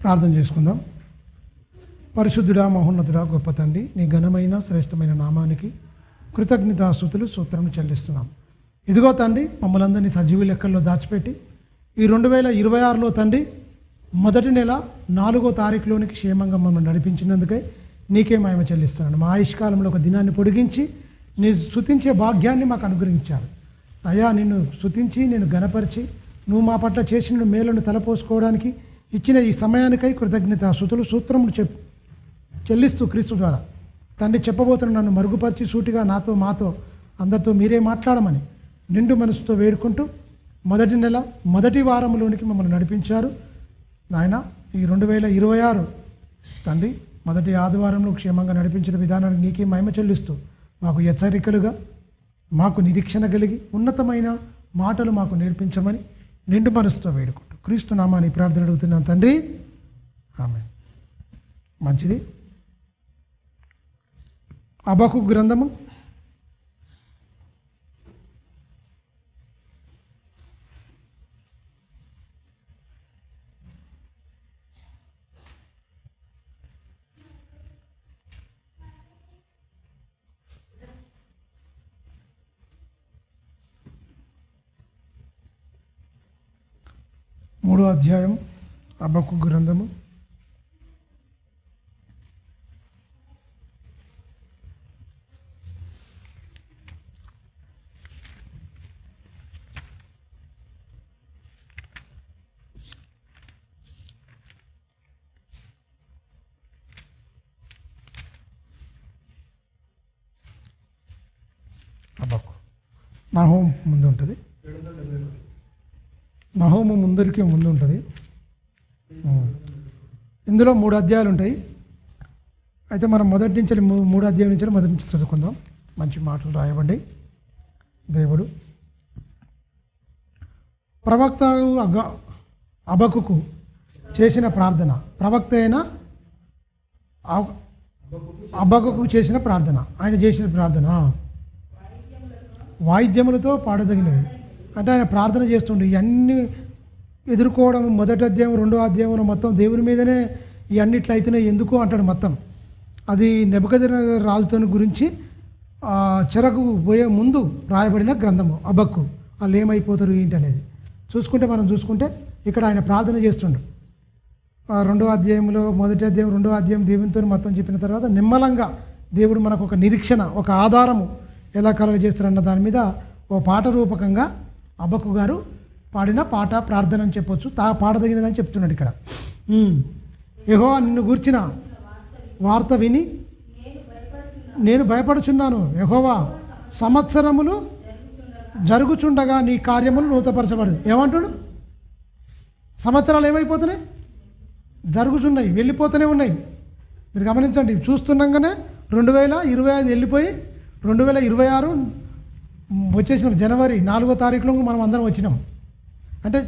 ప్రార్థన చేసుకుందాం. పరిశుద్ధుడా, మహోన్నతుడా, గొప్ప తండ్రి, నీ ఘనమైన శ్రేష్టమైన నామానికి కృతజ్ఞతాస్తుతులు సూత్రం చెల్లిస్తున్నాం. ఇదిగో తండ్రి, మమ్మల్ని అందరినీ సజీవి లెక్కల్లో దాచిపెట్టి ఈ 2026లో తండ్రి మొదటి నెల 4వ తారీఖులోనికి క్షేమంగా మమ్మల్ని నడిపించినందుకై నీకే మహిమ చెల్లిస్తున్నాను. మా ఆయుష్కాలంలో ఒక దినాన్ని పొడిగించి నీ స్తుతించే భాగ్యాన్ని మాకు అనుగ్రహించారు. అయ్యా, నిన్ను స్తుతించి నేను ఘనపరిచి నువ్వు మా పట్ల చేసిన మేలును తలపోసుకోవడానికి ఇచ్చిన ఈ సమయానికై కృతజ్ఞతాస్తుతులు సూత్రములు చెల్లిస్తూ క్రీస్తు ద్వారా తండ్రి చెప్పబోతున్న నన్ను మరుగుపరిచి సూటిగా నాతో మాతో అందరితో మీరే మాట్లాడమని నిండు మనసుతో వేడుకుంటూ మొదటి నెల మొదటి వారంలోనికి మమ్మల్ని నడిపించారు. నాయన, ఈ 2026 తండ్రి మొదటి ఆదివారంలో క్షేమంగా నడిపించిన విధానానికి నీకే మహిమ చెల్లిస్తూ మాకు హెచ్చరికలుగా మాకు నిరీక్షణ కలిగి ఉన్నతమైన మాటలు మాకు నేర్పించమని నిండు మనసుతో వేడుకుంటూ క్రీస్తు నామాన్ని ప్రార్థన అడుగుతున్నాను తండ్రి, ఆమేన్. మంచిది. హబక్కూకు గ్రంథము 3వ అధ్యాయం హబక్కూకు గ్రంథము 7 ముందు ఉంటుంది. నహూము ముందరికి ముందు ఉంటుంది. ఇందులో 3 అధ్యాయాలు ఉంటాయి. అయితే మనం మొదటి నుంచి 3 అధ్యాయం నుంచి మొదటి నుంచి చదువుకుందాం. మంచి మాటలు రాయబండి. దేవుడు ప్రవక్త హబక్కూకు చేసిన ప్రార్థన, ప్రవక్త అయిన హబక్కూకు చేసిన ప్రార్థన, ఆయన చేసిన ప్రార్థన వాయిద్యములతో పాడదగినది. అంటే ఆయన ప్రార్థన చేస్తుండే ఇవన్నీ ఎదుర్కోవడం. మొదటి అధ్యాయం 2వ అధ్యాయంలో మొత్తం దేవుని మీదనే ఇవన్నిట్లు అవుతున్నాయి ఎందుకు అంటాడు. మొత్తం అది నెబుకద్నెజరు రాజుతో గురించి చెరకు పోయే ముందు రాయబడిన గ్రంథము హబక్కూకు. వాళ్ళు ఏమైపోతారు ఏంటి అనేది మనం చూసుకుంటే ఇక్కడ ఆయన ప్రార్థన చేస్తుండు. 2వ అధ్యాయంలో మొదటి అధ్యాయం 2వ అధ్యాయం దేవునితో మొత్తం చెప్పిన తర్వాత నిమ్మలంగా దేవుడు మనకు ఒక నిరీక్షణ, ఒక ఆధారము ఎలా కలుగజేస్తారన్న దాని మీద ఓ పాట రూపకంగా హబక్కూకు గారు పాడిన పాట ప్రార్థన అని చెప్పొచ్చు. పాడదగినదని చెప్తున్నాడు ఇక్కడ. యెహోవా నిన్ను గూర్చిన వార్త విని నేను భయపడుచున్నాను. యెహోవా సంవత్సరములు జరుగుచుండగా నీ కార్యములు నూతనపరచబడదు. ఏమంటాడు? సంవత్సరాలు ఏమైపోతున్నాయి? జరుగుచున్నాయి, వెళ్ళిపోతూనే ఉన్నాయి. మీరు గమనించండి. చూస్తుండగానే 2025 వెళ్ళిపోయి 2026 వచ్చేసినాం. జనవరి 4వ తారీఖులో మనం అందరం వచ్చినాం. అంటే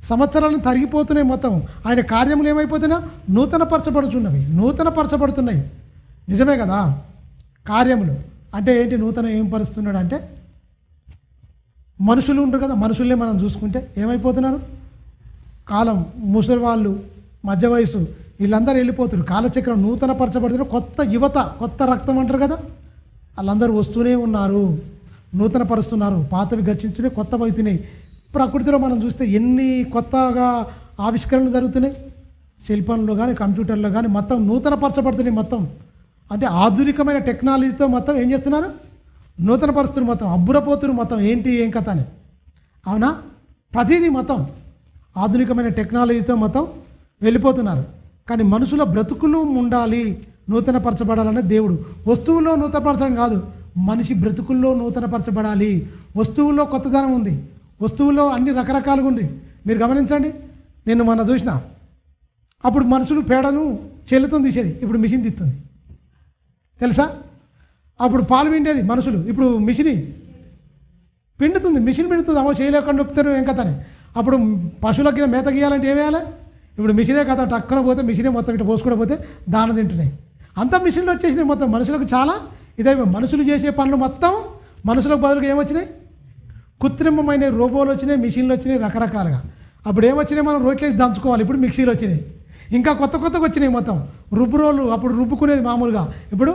సంవత్సరాలను తరిగిపోతున్నాయి మొత్తం. ఆయన కార్యములు ఏమైపోతున్నాయి? నూతనపరచబడుతున్నాయి. నిజమే కదా. కార్యములు అంటే ఏంటి? నూతన ఏం పరుస్తున్నాడు అంటే మనుషులు ఉంటారు కదా, మనుషుల్నే మనం చూసుకుంటే ఏమైపోతున్నారు? కాలం, ముసలి వాళ్ళు, మధ్య వయసు, వీళ్ళందరూ వెళ్ళిపోతున్నారు. కాలచక్రం నూతనపరచబడుతున్నారు. కొత్త యువత, కొత్త రక్తం అంటారు కదా, వాళ్ళందరూ వస్తూనే ఉన్నారు, నూతన పరుస్తున్నారు. పాతవి గర్చించున్నాయి, కొత్తవి అవుతున్నాయి. ప్రకృతిలో మనం చూస్తే ఎన్ని కొత్తగా ఆవిష్కరణలు జరుగుతున్నాయి. శిల్పంలో కానీ కంప్యూటర్లో కానీ మొత్తం నూతన పరచబడుతున్నాయి. మొత్తం అంటే ఆధునికమైన టెక్నాలజీతో మొత్తం ఏం చేస్తున్నారు? నూతన పరుస్తున్నారు. మొత్తం అబ్బురపోతున్నారు. మొత్తం ఏంటి ఏం కథ అని. అవునా? ప్రతిదీ మొత్తం ఆధునికమైన టెక్నాలజీతో మొత్తం వెళ్ళిపోతున్నారు. కానీ మనుషుల బ్రతుకులు ఉండాలి, నూతన పరచబడాలనే దేవుడు. వస్తువుల్లో నూతనపరచడం కాదు, మనిషి బ్రతుకుల్లో నూతనపరచబడాలి. వస్తువుల్లో కొత్తదనం ఉంది, వస్తువుల్లో అన్ని రకరకాలుగా ఉంది. మీరు గమనించండి. నేను మొన్న చూసిన, అప్పుడు మనుషులు పేడను చేతులతో తీసేది, ఇప్పుడు మిషన్ తీస్తుంది. తెలుసా? అప్పుడు పాలు పిండేది మనుషులు, ఇప్పుడు మిషన్ పిండుతుంది. మిషన్ పిండుతుంది. అమ్మో చేయలేకుండా నొప్పుతారు ఏం కథ అని. అప్పుడు పశువులకి మేత గీయాలంటే ఏం వేయాలి? ఇప్పుడు మిషనే కథ. టక్కన పోతే మిషనే మొత్తం ఇట్లా పోసుకుంటూ పోతే దాన తింటున్నాయి. అంతా మిషన్లు వచ్చేసినాయి. మొత్తం మనుషులకు చాలా ఇదే. మనుషులు చేసే పనులు మొత్తం మనుషులకు బదులుగా ఏమొచ్చినాయి? కృత్రిమమైన రోబోలు వచ్చినాయి, మిషన్లు వచ్చినాయి రకరకాలుగా. అప్పుడు ఏమొచ్చినాయి? మనం రోట్లేసి దంచుకోవాలి. ఇప్పుడు మిక్సీలు వచ్చినాయి. ఇంకా కొత్త కొత్తగా వచ్చినాయి మొత్తం. రుబ్బురోలు అప్పుడు రుబ్బుకునేది మామూలుగా, ఇప్పుడు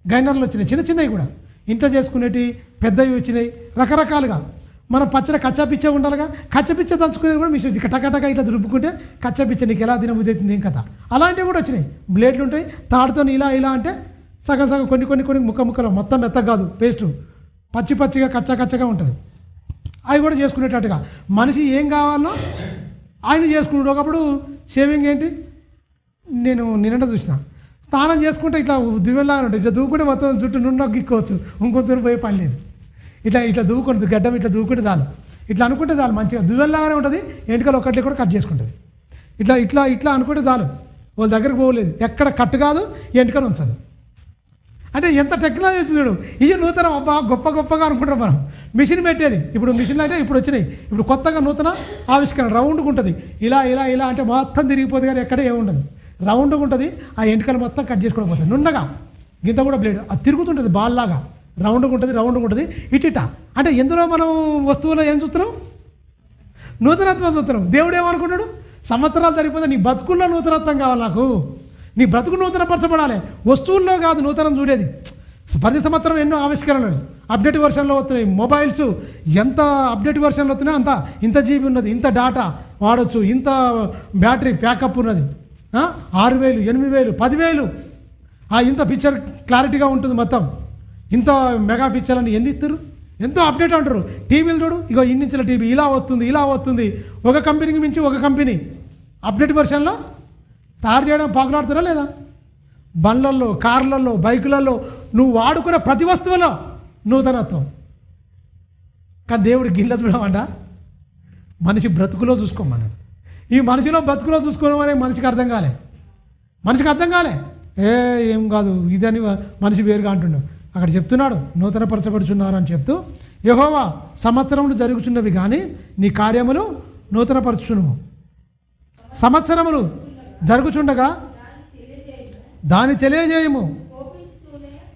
గ్రైండర్లు వచ్చినాయి, చిన్న చిన్నవి కూడా. ఇంట్లో చేసుకునేవి పెద్దవి వచ్చినాయి రకరకాలుగా. మనం పచ్చడి కచ్చాపిచ్చ ఉండాలిగా, కచ్చపిచ్చ దంచుకునేది కూడా మిషన్ టకటక ఇట్లా రుబ్బుకుంటే కచ్చపిచ్చ నీకు ఎలా తినబుద్ధి అవుతుంది ఏం కథ. అలాంటివి కూడా వచ్చినాయి. బ్లేడ్లు ఉంటాయి, తాడుతో ఇలా అంటే సగం సగం కొన్ని ముక్కలు మొత్తం మెత్తగా కాదు, పేస్టు పచ్చిగా కచ్చగా ఉంటుంది. అవి కూడా చేసుకునేటట్టుగా మనిషి ఏం కావాలో ఆయన చేసుకున్నాడు. ఒకప్పుడు షేవింగ్ ఏంటి, నేను నిన్నట చూసిన, స్నానం చేసుకుంటే ఇట్లా దువ్వెలాగా ఉంటుంది, ఇట్లా దూకుంటే మొత్తం జుట్టు నుండి గిక్కోవచ్చు, ఇంకొంత పోయే పని లేదు. ఇట్లా దూకుంటుంది, గడ్డం ఇట్లా దూకుంటే చాలు, ఇట్లా అనుకుంటే చాలు, మంచిగా దువ్వెలాగానే ఉంటుంది. ఎంటికలు ఒకటి కూడా కట్ చేసుకుంటుంది. ఇట్లా అనుకుంటే చాలు, వాళ్ళ దగ్గరికి పోలేదు, ఎక్కడ కట్ కాదు, ఎంటికలు ఉంచదు. అంటే ఎంత టెక్నాలజీ చూడు, ఇది నూతనం. అబ్బా గొప్పగా అనుకుంటాం మనం. మిషన్ పెట్టేది ఇప్పుడు మిషన్లు అంటే ఇప్పుడు వచ్చినాయి. ఇప్పుడు కొత్తగా నూతన ఆవిష్కరణ, రౌండ్గా ఉంటుంది. ఇలా అంటే మొత్తం తిరిగిపోతుంది, కానీ ఎక్కడ ఏముండదు, రౌండ్గా ఉంటుంది. ఆ ఎంటికలు మొత్తం కట్ చేసుకోవడం పోతుంది. నున్నగా గింత కూడా బ్లేడ్ అది తిరుగుతుంటుంది, బాల్ లాగా రౌండ్గా ఉంటుంది. ఇట అంటే ఎందులో మనం వస్తువులో ఏం చూస్తున్నాం, నూతనత్వం చూస్తున్నాం. దేవుడు ఏమనుకుంటాడు, సంవత్సరాలు సరిపోతే నీ బతుకుల్లో నూతనత్వం కావాలి, నాకు నీ బ్రతుకు నూతనపరచబడాలి, వస్తువుల్లో కాదు నూతనం చూడేది. ప్రతి సంవత్సరం ఎన్నో ఆవిష్కరణలు అప్డేట్ వర్షన్లో వస్తున్నాయి. మొబైల్స్ ఎంత అప్డేట్ వర్షన్లో వస్తున్నాయో అంత, ఇంత జీబీ ఉన్నది, ఇంత డాటా వాడచ్చు, ఇంత బ్యాటరీ ప్యాకప్ ఉన్నది, 6,000, 8,000, 10,000, ఇంత పిక్చర్ క్లారిటీగా ఉంటుంది మొత్తం, ఇంత మెగా పిక్చర్ అని ఎన్ని ఇస్తారు, ఎంతో అప్డేట్ అంటారు. టీవీలు చూడు, ఇగో ఇన్నించుల టీవీ ఇలా వస్తుంది. ఒక కంపెనీకి మించి ఒక కంపెనీ అప్డేట్ వర్షన్లో తయారు చేయడం పాకులాడుతారా లేదా? బండ్లల్లో, కార్లల్లో, బైకులలో, నువ్వు వాడుకునే ప్రతి వస్తువులో నూతనత్వం. కానీ దేవుడు గిళ్ళ చూడమంట, మనిషి బ్రతుకులో చూసుకోమన్నాడు. ఈ మనిషిలో బ్రతుకులో చూసుకోవడం మనిషికి అర్థం కాలే. ఏం కాదు ఇదని మనిషి వేరుగా అంటున్నాడు. అక్కడ చెప్తున్నాడు, నూతనపరచబడుచున్నారు అని చెప్తూ, యెహోవా సంవత్సరములు జరుగుచున్నవి కానీ నీ కార్యములు నూతనపరచుచునుము. సంవత్సరములు జరుగుచుండగా దాన్ని తెలియజేయము.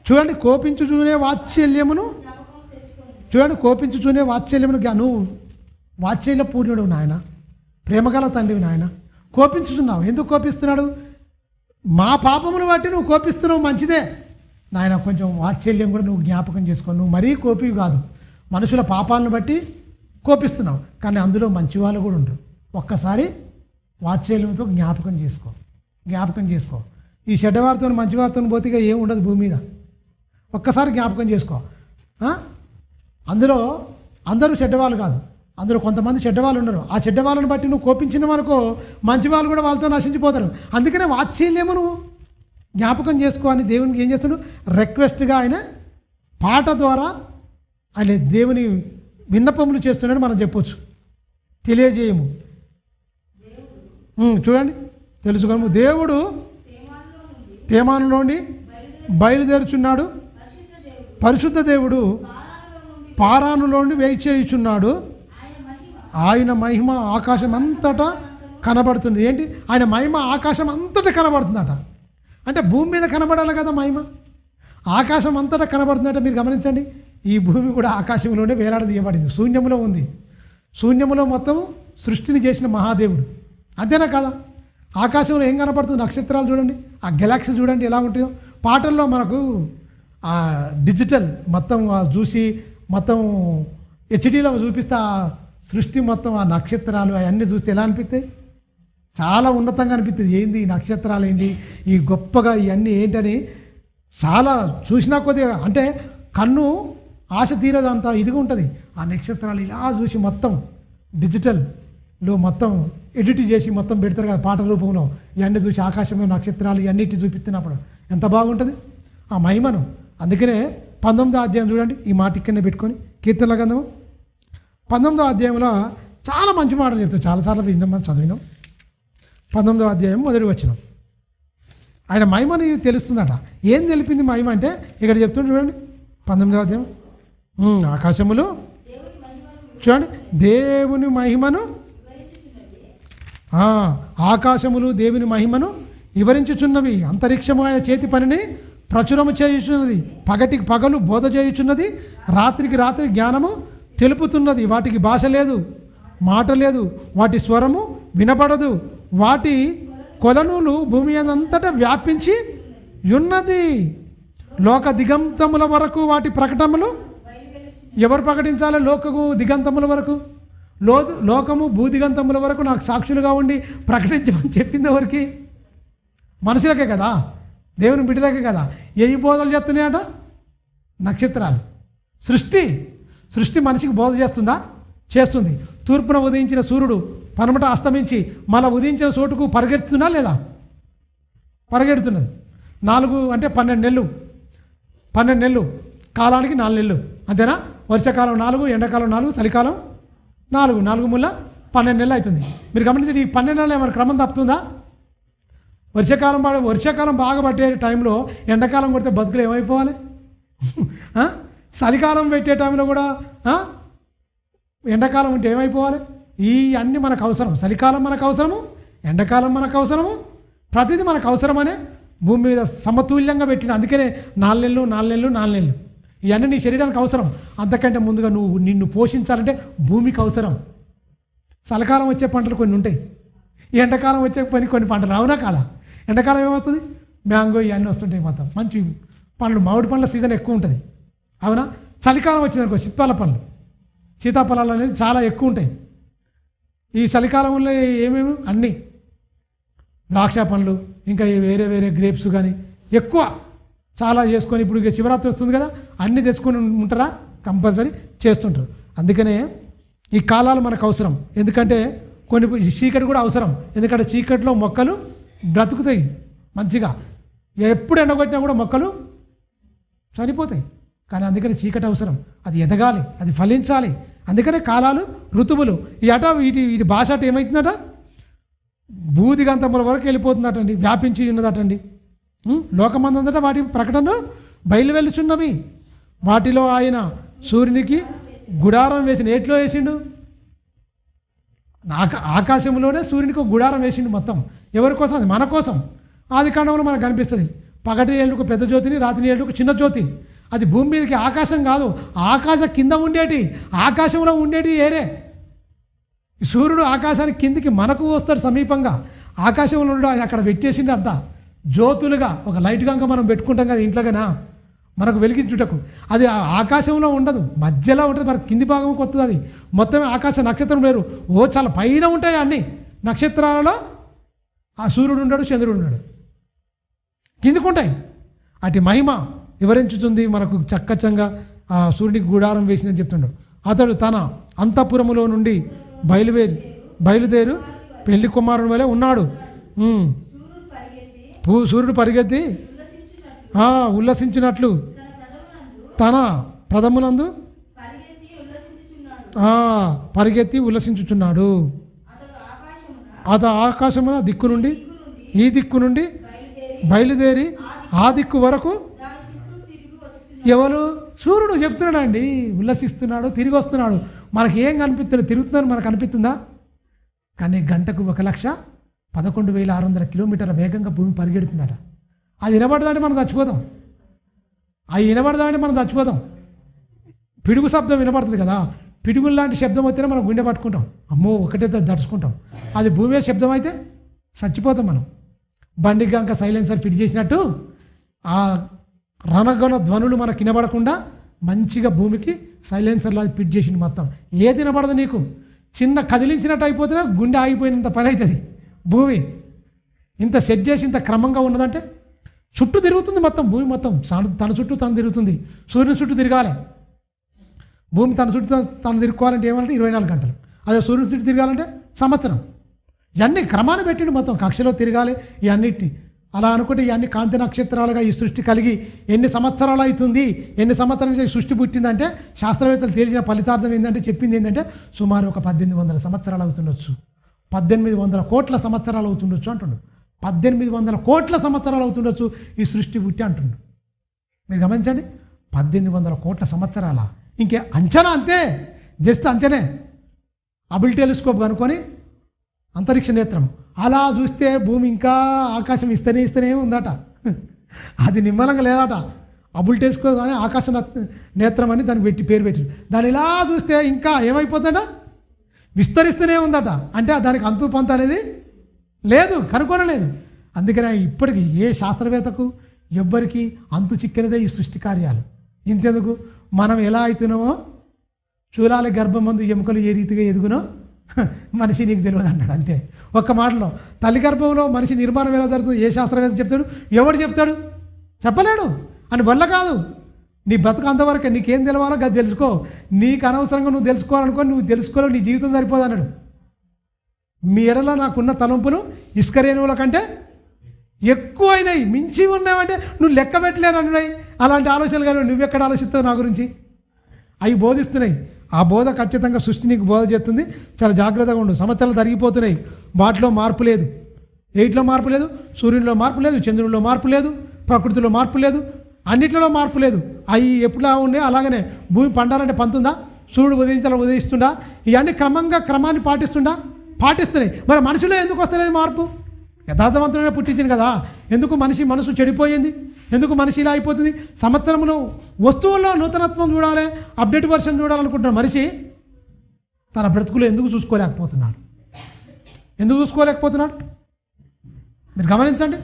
చూడండి, కోపించుచూనే వాత్సల్యమును, నువ్వు వాత్సల్య పూర్ణుడు నాయన, ప్రేమగల తండ్రివి నాయన. కోపించుతున్నావు, ఎందుకు కోపిస్తున్నాడు? మా పాపమును బట్టి నువ్వు కోపిస్తున్నావు, మంచిదే నాయన. కొంచెం వాత్సల్యం కూడా నువ్వు జ్ఞాపకం చేసుకో. నువ్వు మరీ కోపివి కాదు, మనుషుల పాపాలను బట్టి కోపిస్తున్నావు, కానీ అందులో మంచి వాళ్ళు కూడా ఉండరు. ఒక్కసారి వాత్సల్యంతో జ్ఞాపకం చేసుకో. ఈ చెడ్డవారితో మంచివారితో పోతిగా ఏం ఉండదు భూమి మీద. ఒక్కసారి జ్ఞాపకం చేసుకో. అందులో అందరూ చెడ్డవాళ్ళు కాదు, అందులో కొంతమంది చెడ్డవాళ్ళు ఉన్నారు. ఆ చెడ్డవాళ్ళని బట్టి నువ్వు కోపించిన వరకు మంచి వాళ్ళు కూడా వాళ్ళతో నశించిపోతారు. అందుకనే వాత్సల్యము నువ్వు జ్ఞాపకం చేసుకో అని దేవునికి ఏం చేస్తున్నాడు, రిక్వెస్ట్గా ఆయన పాట ద్వారా ఆయన దేవుని విన్నపములు చేస్తున్నాడు మనం చెప్పొచ్చు. తెలియజేయము, చూడండి, తెలుసుకోము. దేవుడు తేమానులోని బయలుదేరుచున్నాడు, పరిశుద్ధ దేవుడు పారానులోని వేయి చేయుచున్నాడు. ఆయన మహిమ ఆకాశం అంతటా కనబడుతుంది. ఏంటి, ఆయన మహిమ ఆకాశం అంతటా కనబడుతుందట. అంటే భూమి మీద కనబడాలి కదా మహిమ, ఆకాశం అంతటా కనబడుతుందట. మీరు గమనించండి, ఈ భూమి కూడా ఆకాశంలోనే వేలాడదీయబడింది, శూన్యములో ఉంది. శూన్యములో మొత్తం సృష్టిని చేసిన మహాదేవుడు, అంతేనా కదా? ఆకాశంలో ఏం కనపడుతుంది, నక్షత్రాలు చూడండి, ఆ గెలాక్సీ చూడండి ఎలా ఉంటాయో. పాటల్లో మనకు ఆ డిజిటల్ మొత్తం చూసి మొత్తం హెచ్డీలో చూపిస్తే ఆ సృష్టి మొత్తం, ఆ నక్షత్రాలు అవన్నీ చూస్తే ఎలా అనిపిస్తాయి, చాలా ఉన్నతంగా అనిపిస్తుంది. ఏంది ఈ నక్షత్రాలు, ఏంటి ఈ గొప్పగా ఇవన్నీ ఏంటని చాలా చూసినా కొద్దిగా, అంటే కన్ను ఆశ తీరదంతా ఇదిగా ఉంటుంది. ఆ నక్షత్రాలు ఇలా చూసి మొత్తం డిజిటల్లో మొత్తం ఎడిట్ చేసి మొత్తం పెడతారు కదా పాట రూపంలో. ఇవన్నీ చూసి ఆకాశంలో నక్షత్రాలు ఇవన్నిటి చూపిస్తున్నప్పుడు ఎంత బాగుంటుంది ఆ మహిమను. అందుకనే 19వ అధ్యాయం చూడండి, ఈ మాట ఇక్కడనే పెట్టుకొని, కీర్తనల గ్రంథము 19వ అధ్యాయంలో చాలా మంచి మాటలు చెప్తాం, చాలాసార్లు విన్నాం, మనం చదివినాం. 19వ అధ్యాయం మొదటి వచనం, ఆయన మహిమని తెలుస్తుందట. ఏం తెలిపింది మహిమ అంటే ఇక్కడ చెప్తుంటే చూడండి, 19వ అధ్యాయం, ఆకాశములు చూడండి దేవుని మహిమను, ఆకాశములు దేవుని మహిమను వివరించుచున్నవి, అంతరిక్షము ఆయన చేతి పనిని ప్రచురము చేయుచున్నది, పగటికి పగలు బోధ చేయుచున్నది, రాత్రికి రాత్రి జ్ఞానము తెలుపుతున్నది. వాటికి భాష లేదు, మాట లేదు, వాటి స్వరము వినపడదు, వాటి కొలనూలు భూమి అంతటా వ్యాపించి ఉన్నది. లోక దిగంతముల వరకు వాటి ప్రకటనలు ఎవరు ప్రకటించాలి? లోకము దిగంతముల వరకు, లోకము భూదిగంతముల వరకు నాకు సాక్షులుగా ఉండి ప్రకటించమని చెప్పింది ఎవరికి? మనుషులకే కదా, దేవుని బిడ్డలకే కదా. ఏ బోధలు చేస్తున్నాయట? నక్షత్రాలు. సృష్టి మనిషికి బోధ చేస్తుందా? చేస్తుంది. తూర్పున ఉదయించిన సూర్యుడు పనమట అస్తమించి మళ్ళీ ఉదయించిన చోటుకు పరిగెడుతున్నా లేదా? పరిగెడుతున్నది. 4 అంటే 12 నెలలు, 12 నెలలు, కాలానికి 4 నెలలు, అంతేనా? వర్షాకాలం 4, ఎండాకాలం 4, చలికాలం 4, 4 ముళ్ళ 12 నెలలు అవుతుంది. మీరు గమనించండి, ఈ 12 నెలలు ఏమైనా క్రమం తప్పుతుందా? వర్షాకాలం బాగా పట్టే టైంలో ఎండాకాలం కొడితే బతుకులు ఏమైపోవాలి? చలికాలం పెట్టే టైంలో కూడా ఎండాకాలం ఉంటే ఏమైపోవాలి? ఈ అన్నీ మనకు అవసరం. చలికాలం మనకు అవసరము, ఎండాకాలం మనకు అవసరము, ప్రతిదీ మనకు అవసరమనే భూమి మీద సమతుల్యంగా పెట్టిన. అందుకనే 4 నెలలు 4 నెలలు 4 నెలలు ఇవన్నీ నీ శరీరానికి అవసరం. అంతకంటే ముందుగా నిన్ను పోషించాలంటే భూమికి అవసరం. చలికాలం వచ్చే పంటలు కొన్ని ఉంటాయి, ఎండాకాలం వచ్చే కొన్ని పంటలు, అవునా కాదా? ఎండాకాలం ఏమవుతుంది? మ్యాంగో ఇవన్నీ వస్తుంటాయి, మొత్తం మంచి పండ్లు, మామిడి పండ్ల సీజన్ ఎక్కువ ఉంటుంది, అవునా? చలికాలం వచ్చిందనుకో సీతాఫలాలు అనేది చాలా ఎక్కువ ఉంటాయి. ఈ చలికాలంలో ఏమేమి అన్నీ ద్రాక్ష పండ్లు, ఇంకా వేరే గ్రేప్స్ కానీ ఎక్కువ చాలా చేసుకొని, ఇప్పుడు ఇక శివరాత్రి వస్తుంది కదా, అన్నీ తెచ్చుకొని ఉంటారా? కంపల్సరీ చేస్తుంటారు. అందుకనే ఈ కాలాలు మనకు అవసరం. ఎందుకంటే కొన్ని చీకటి కూడా అవసరం. ఎందుకంటే చీకటిలో మొక్కలు బ్రతుకుతాయి మంచిగా. ఎప్పుడు ఎండగొట్టినా కూడా మొక్కలు చనిపోతాయి. కానీ అందుకని చీకటి అవసరం, అది ఎదగాలి, అది ఫలించాలి. అందుకనే కాలాలు, ఋతువులు. వీటి భాష అట ఏమవుతుందట? భూదిగంతముల వరకు వెళ్ళిపోతుందటండి, వ్యాపించి ఉన్నదటండి. లోకమందంతటా వాటి ప్రకటన బయలువెళ్ళుచున్నవి. వాటిలో ఆయన సూర్యునికి గుడారం వేసిన. ఎట్లో వేసిండు? ఆకాశంలోనే సూర్యునికి ఒక గుడారం వేసిండు. మొత్తం ఎవరి కోసం? అది మన కోసం. ఆది కాండంలో మనకు కనిపిస్తుంది. పగటి ఏళ్ళకు పెద్ద జ్యోతిని, రాత్రి ఏళ్ళకు చిన్న జ్యోతి. అది భూమి మీదకి ఆకాశం కాదు, ఆకాశం కింద ఉండేటి, ఆకాశంలో ఉండేటి ఏరే. సూర్యుడు ఆకాశానికి కిందికి మనకు వస్తాడు సమీపంగా. ఆకాశంలో ఉండడు, ఆయన అక్కడ పెట్టేసిండు అంతా జ్యోతులుగా. ఒక లైట్ కనుక మనం పెట్టుకుంటాం కదా ఇంట్లోగానా, మనకు వెలిగించుటకు. అది ఆకాశంలో ఉండదు, మధ్యలో ఉంటుంది, మనకు కింది భాగం కొత్తది. అది మొత్తమే ఆకాశ నక్షత్రం లేరు. చాలా పైన ఉంటాయి అన్ని నక్షత్రాలలో. ఆ సూర్యుడు ఉన్నాడు, చంద్రుడు ఉన్నాడు, కిందికుంటాయి. అటు మహిమ వివరించుతుంది మనకు చక్కచంగా. ఆ సూర్యుడికి గుడారం వేసిందని చెప్తున్నాడు. అతడు తన అంతఃపురములో నుండి బయలుదేరు పెళ్లి కుమారుని వలె ఉన్నాడు. సూర్యుడు పరిగెత్తి ఉల్లసించినట్లు తన ప్రథమునందు పరిగెత్తి ఉల్లసించుచున్నాడు. అతడు ఆకాశమున దిక్కు నుండి ఈ దిక్కు నుండి బయలుదేరి ఆ దిక్కు వరకు. ఎవరు? సూర్యుడు చెప్తున్నాడండి, ఉల్లసిస్తున్నాడు, తిరిగి వస్తున్నాడు. మనకి ఏం కనిపిస్తుంది? తిరుగుతుందని మనకు అనిపిస్తుందా? కానీ గంటకు 1,11,600 కిలోమీటర్ల వేగంగా భూమి పరిగెడుతుందట. అది వినబడదంటే మనం చచ్చిపోతాం. పిడుగు శబ్దం వినబడుతుంది కదా, పిడుగులు లాంటి శబ్దం అయితేనే మనం గుండె పట్టుకుంటాం, అమ్మో ఒకటే దడుచుకుంటాం. అది భూమి శబ్దం అయితే చచ్చిపోతాం మనం. బండికి కనుక సైలెన్సర్ ఫిట్ చేసినట్టు ఆ రణగణ ధ్వనులు మనకు వినబడకుండా మంచిగా భూమికి సైలెన్సర్లా ఫిట్ చేసింది మొత్తం. ఏది వినబడదు నీకు. చిన్న కదిలించినట్టు అయిపోతేనే గుండె ఆగిపోయినంత పని అవుతుంది. భూమి ఇంత సెట్ చేసి ఇంత క్రమంగా ఉన్నదంటే చుట్టూ తిరుగుతుంది మొత్తం. భూమి మొత్తం తన చుట్టూ తను తిరుగుతుంది. సూర్యుని చుట్టూ తిరగాలి. భూమి తన చుట్టూ తను తిరుక్కోవాలంటే ఏమంటే 24 గంటలు. అదే సూర్యుని చుట్టూ తిరగాలంటే సంవత్సరం. ఇవన్నీ క్రమాన్ని పెట్టిండు మొత్తం. కక్షలో తిరగాలి ఇవన్నిటిని. అలా అనుకుంటే ఇవన్నీ కాంతి నక్షత్రాలుగా ఈ సృష్టి కలిగి ఎన్ని సంవత్సరాలు అవుతుంది, ఎన్ని సంవత్సరాల నుంచి సృష్టి పుట్టిందంటే శాస్త్రవేత్తలు తేల్చిన ఫలితార్థం ఏంటంటే చెప్పింది ఏంటంటే సుమారు ఒక 1800 సంవత్సరాలు అవుతుండొచ్చు, 1800 కోట్ల సంవత్సరాలు అవుతుండొచ్చు అంటుండు. 1800 కోట్ల సంవత్సరాలు అవుతుండొచ్చు ఈ సృష్టి పుట్టి అంటుండు. మీరు గమనించండి, 1800 కోట్ల సంవత్సరాల. ఇంకే అంచనా అంతే, జస్ట్ అంచనే. హబుల్ టెలిస్కోప్ కనుక్కొని అంతరిక్ష నేత్రం అలా చూస్తే భూమి ఇంకా ఆకాశం ఇస్తూనే ఉందట. అది నిమ్మలంగా లేదట. హబుల్ టెలిస్కోప్ కానీ ఆకాశ నేత్రం అని దానికి పేరు పెట్టి దాన్ని ఇలా చూస్తే ఇంకా ఏమైపోతుందట, విస్తరిస్తూనే ఉందట. అంటే దానికి అంతు పంత అనేది లేదు, కనుగొనలేదు. అందుకనే ఇప్పటికి ఏ శాస్త్రవేత్తకు ఎవ్వరికి అంతు చిక్కినదే ఈ సృష్టి కార్యాలు. ఇంతెందుకు, మనం ఎలా అవుతున్నామో చూలాలి గర్భమందు ఎముకలు ఏ రీతిగా ఎదుగునో మనిషి నీకు తెలియదు అన్నాడు. అంతే, ఒక్క మాటలో. తల్లి గర్భంలో మనిషి నిర్మాణం ఎలా జరుగుతుందో ఏ శాస్త్రవేత్త చెప్తాడు? ఎవడు చెప్తాడు? చెప్పలేడు. అని వల్ల కాదు. నీ బ్రతుకు అంతవరకే. నీకేం తెలవాలో అది తెలుసుకో. నీకు అనవసరంగా నువ్వు తెలుసుకోవాలనుకో, నువ్వు తెలుసుకోలేవు, నీ జీవితం సరిపోదు అన్నాడు. మీ ఎడలో నాకున్న తలంపులు ఇసుక రేణువుల కంటే ఎక్కువైనాయి, మించి ఉన్నాయంటే నువ్వు లెక్క పెట్టలేను అన్నాయి. అలాంటి ఆలోచనలు కానీ నువ్వెక్కడ ఆలోచిస్తావు నా గురించి? అవి బోధిస్తున్నాయి. ఆ బోధ ఖచ్చితంగా సృష్టి నీకు బోధ చేస్తుంది. చాలా జాగ్రత్తగా ఉండు. సంవత్సరాలు తరిగిపోతున్నాయి, వాటిలో మార్పు లేదు. ఎయిట్లో మార్పు లేదు, సూర్యునిలో మార్పు లేదు, చంద్రునిలో మార్పు లేదు, ప్రకృతిలో మార్పు లేదు, అన్నిటిలో మార్పు లేదు. అవి ఎప్పుడులా ఉన్నాయి అలాగనే. భూమి పండాలంటే పంతుందా? సూర్యుడు ఉదయిస్తుండా? ఇవన్నీ క్రమాన్ని పాటిస్తున్నాయి. మరి మనుషులే ఎందుకు వస్తలేదు మార్పు? యథార్థవంతుడే పుట్టించింది కదా. ఎందుకు మనసు చెడిపోయింది? ఎందుకు మనిషి ఇలా అయిపోతుంది? సంవత్సరంలో వస్తువుల్లో నూతనత్వం చూడాలి, అప్డేట్ వర్షన్ చూడాలనుకుంటున్న మనిషి తన బ్రతుకులు ఎందుకు చూసుకోలేకపోతున్నాడు? మీరు గమనించండి.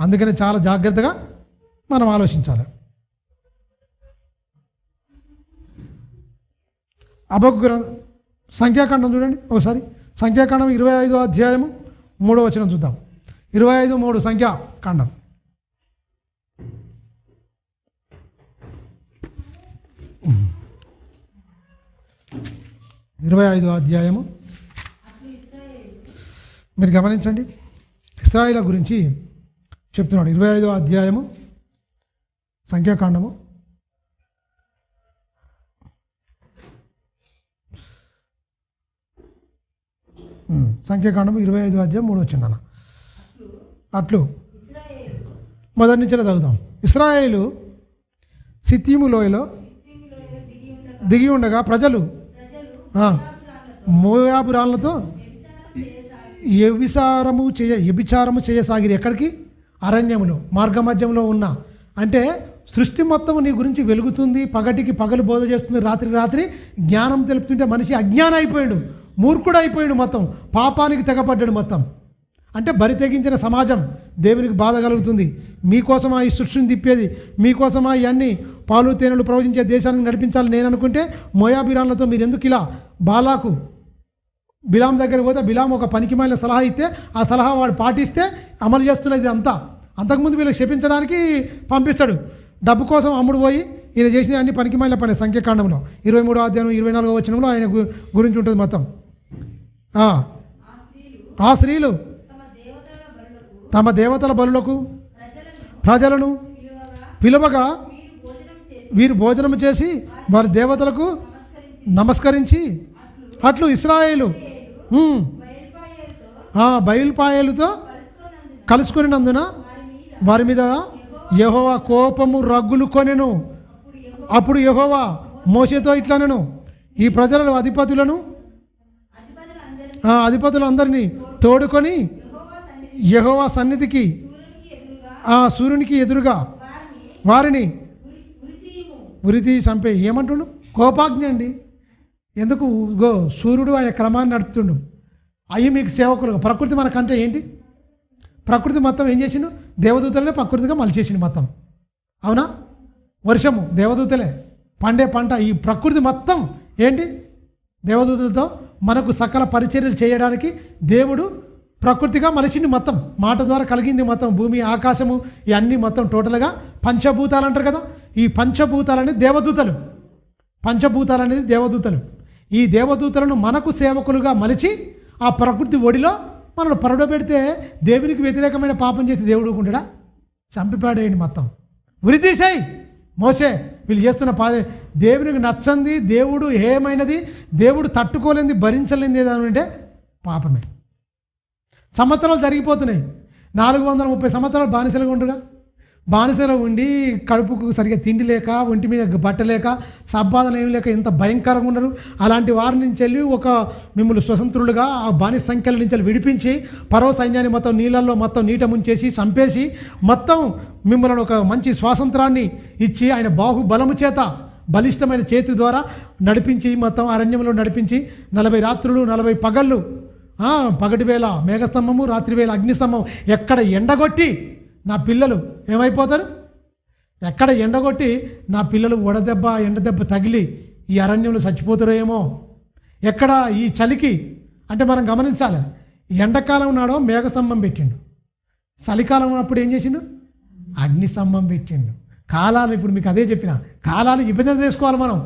అందుకని చాలా జాగ్రత్తగా మనం ఆలోచించాలి. హబక్కూకు సంఖ్యాకాండం చూడండి ఒకసారి. సంఖ్యాకాండం 25వ అధ్యాయము 3వ వచనం చూద్దాం. 25:3 సంఖ్యాకాండం. 25వ అధ్యాయము. మీరు గమనించండి, ఇశ్రాయేలు గురించి చెప్తున్నాడు. 25వ అధ్యాయము సంఖ్యాకాండము. సంఖ్యాకాండము 25వ అధ్యాయం 3వ వచనం. అట్లు మొదటి నుంచి చదువుదాం. ఇశ్రాయేలు సిత్తీము లోయలో దిగి ఉండగా ప్రజలు మోయాబు రాళ్లతో వ్యభిచారము చేయసాగిరి. ఎక్కడికి? అరణ్యములో, మార్గమధ్యంలో ఉన్న. అంటే సృష్టి మొత్తం నీ గురించి వెలుగుతుంది, పగటికి పగలు బోధ చేస్తుంది, రాత్రి జ్ఞానం తెలుపుతుంటే మనిషి అజ్ఞాన అయిపోయాడు, మూర్ఖుడు అయిపోయాడు, మొత్తం పాపానికి తెగపడ్డాడు మొత్తం. అంటే బరి తెగించిన సమాజం దేవునికి బాధ కలుగుతుంది. మీకోసమా ఈ సృష్టిని తిప్పేది? మీకోసమా ఇవన్నీ పాలు తేనెలు ప్రవచించే దేశానికి నడిపించాలి నేను అనుకుంటే మోయాబిరాన్లతో మీరు ఎందుకు ఇలా? బాలాకు బిలాం దగ్గరికి పోతే బిలాం ఒక పనికిమాలిన సలహా ఇస్తే ఆ సలహా వాడు పాటిస్తే అమలు చేస్తున్నది అంతా. అంతకుముందు వీళ్ళకి శపించడానికి పంపిస్తాడు. డబ్బు కోసం అమ్ముడు పోయి ఈయన చేసిన అన్ని పనికిమాలిన పని. సంఖ్యాకాండంలో 23వ అధ్యాయం 24వ వచనంలో ఆయన గురించి ఉంటుంది మొత్తం. ఆ స్త్రీలు తమ దేవతల బలులకు ప్రజలను పిలువగా వీరు భోజనము చేసి వారి దేవతలకు నమస్కరించి అట్లు ఇశ్రాయేలు బయలుపాయలతో కలుసుకునినందున వారి మీద యెహోవా కోపము రగ్గులు కొనెను. అప్పుడు యెహోవా మోషేతో ఇట్లనెను, ఈ ప్రజల అధిపతులందరినీ తోడుకొని యెహోవా సన్నిధికి సూర్యునికి ఎదురుగా వారిని ఉరితీ చంపే. ఏమంటుండు? కోపాజ్ఞ అండి. ఎందుకు? సూర్యుడు ఆయన క్రమాన్ని నడుపుతుండు. అవి మీకు సేవకులు. ప్రకృతి మనకంటే ఏంటి? ప్రకృతి మొత్తం ఏం చేసిండు? దేవదూతలనే ప్రకృతిగా మలిచేసిండు మొత్తం. అవునా? వర్షము దేవదూతలే, పండే పంట ఈ ప్రకృతి మొత్తం ఏంటి? దేవదూతలతో మనకు సకల పరిచర్యలు చేయడానికి దేవుడు ప్రకృతిగా మలిచింది మొత్తం. మాట ద్వారా కలిగింది మొత్తం. భూమి, ఆకాశము ఇవన్నీ మొత్తం టోటల్గా పంచభూతాలు అంటారు కదా. ఈ పంచభూతాలనేది దేవదూతలు. పంచభూతాలనేది దేవదూతలు. ఈ దేవదూతలను మనకు సేవకులుగా మలిచి ఆ ప్రకృతి ఒడిలో మనల్ని పరడబెడితే దేవునికి వ్యతిరేకమైన పాపం చేసి దేవుడు ఊరుకుంటాడా? చంపిపాడేయండి మొత్తం. ఉరితీసేయి మోసే. వీళ్ళు చేస్తున్న దేవునికి నచ్చంది, దేవుడు ఏమైనది, దేవుడు తట్టుకోలేంది, భరించలేంది ఏదంటే పాపమే. సంవత్సరాలు జరిగిపోతున్నాయి. 430 సంవత్సరాలు బానిసలుగా ఉండగా, బానిసలో ఉండి కడుపుకు సరిగ్గా తిండి లేక, ఒంటి మీద బట్టలేక, సంపాదన ఏమి లేక ఎంత భయంకరంగా ఉన్నారు. అలాంటి వారి నుంచి వెళ్ళి మిమ్మల్ని స్వతంత్రులుగా ఆ బానిస సంఖ్యల నుంచి విడిపించి పరో సైన్యాన్ని మొత్తం నీళ్ళల్లో మొత్తం నీట ముంచేసి చంపేసి మొత్తం మిమ్మల్ని ఒక మంచి స్వాతంత్రాన్ని ఇచ్చి ఆయన బాహుబలము చేత బలిష్టమైన చేతి ద్వారా నడిపించి మొత్తం అరణ్యంలో నడిపించి 40 రాత్రులు 40 పగళ్ళు పగటి వేళ మేఘస్తంభము, రాత్రి వేళ అగ్నిస్తంభం. ఎక్కడ ఎండగొట్టి నా పిల్లలు ఏమైపోతారు? ఎక్కడ ఎండగొట్టి నా పిల్లలు వడదెబ్బ ఎండదెబ్బ తగిలి ఈ అరణ్యంలో చచ్చిపోతారో ఏమో. ఎక్కడ ఈ చలికి అంటే మనం గమనించాలి, ఎండాకాలం నాడో మేఘస్తంభం పెట్టిండు, చలికాలం ఉన్నప్పుడు ఏం చేసిండు? అగ్నిస్తంభం పెట్టిండు. కాలాలు ఇప్పుడు మీకు అదే చెప్పిన, కాలాలు విభజన చేసుకోవాలి మనం.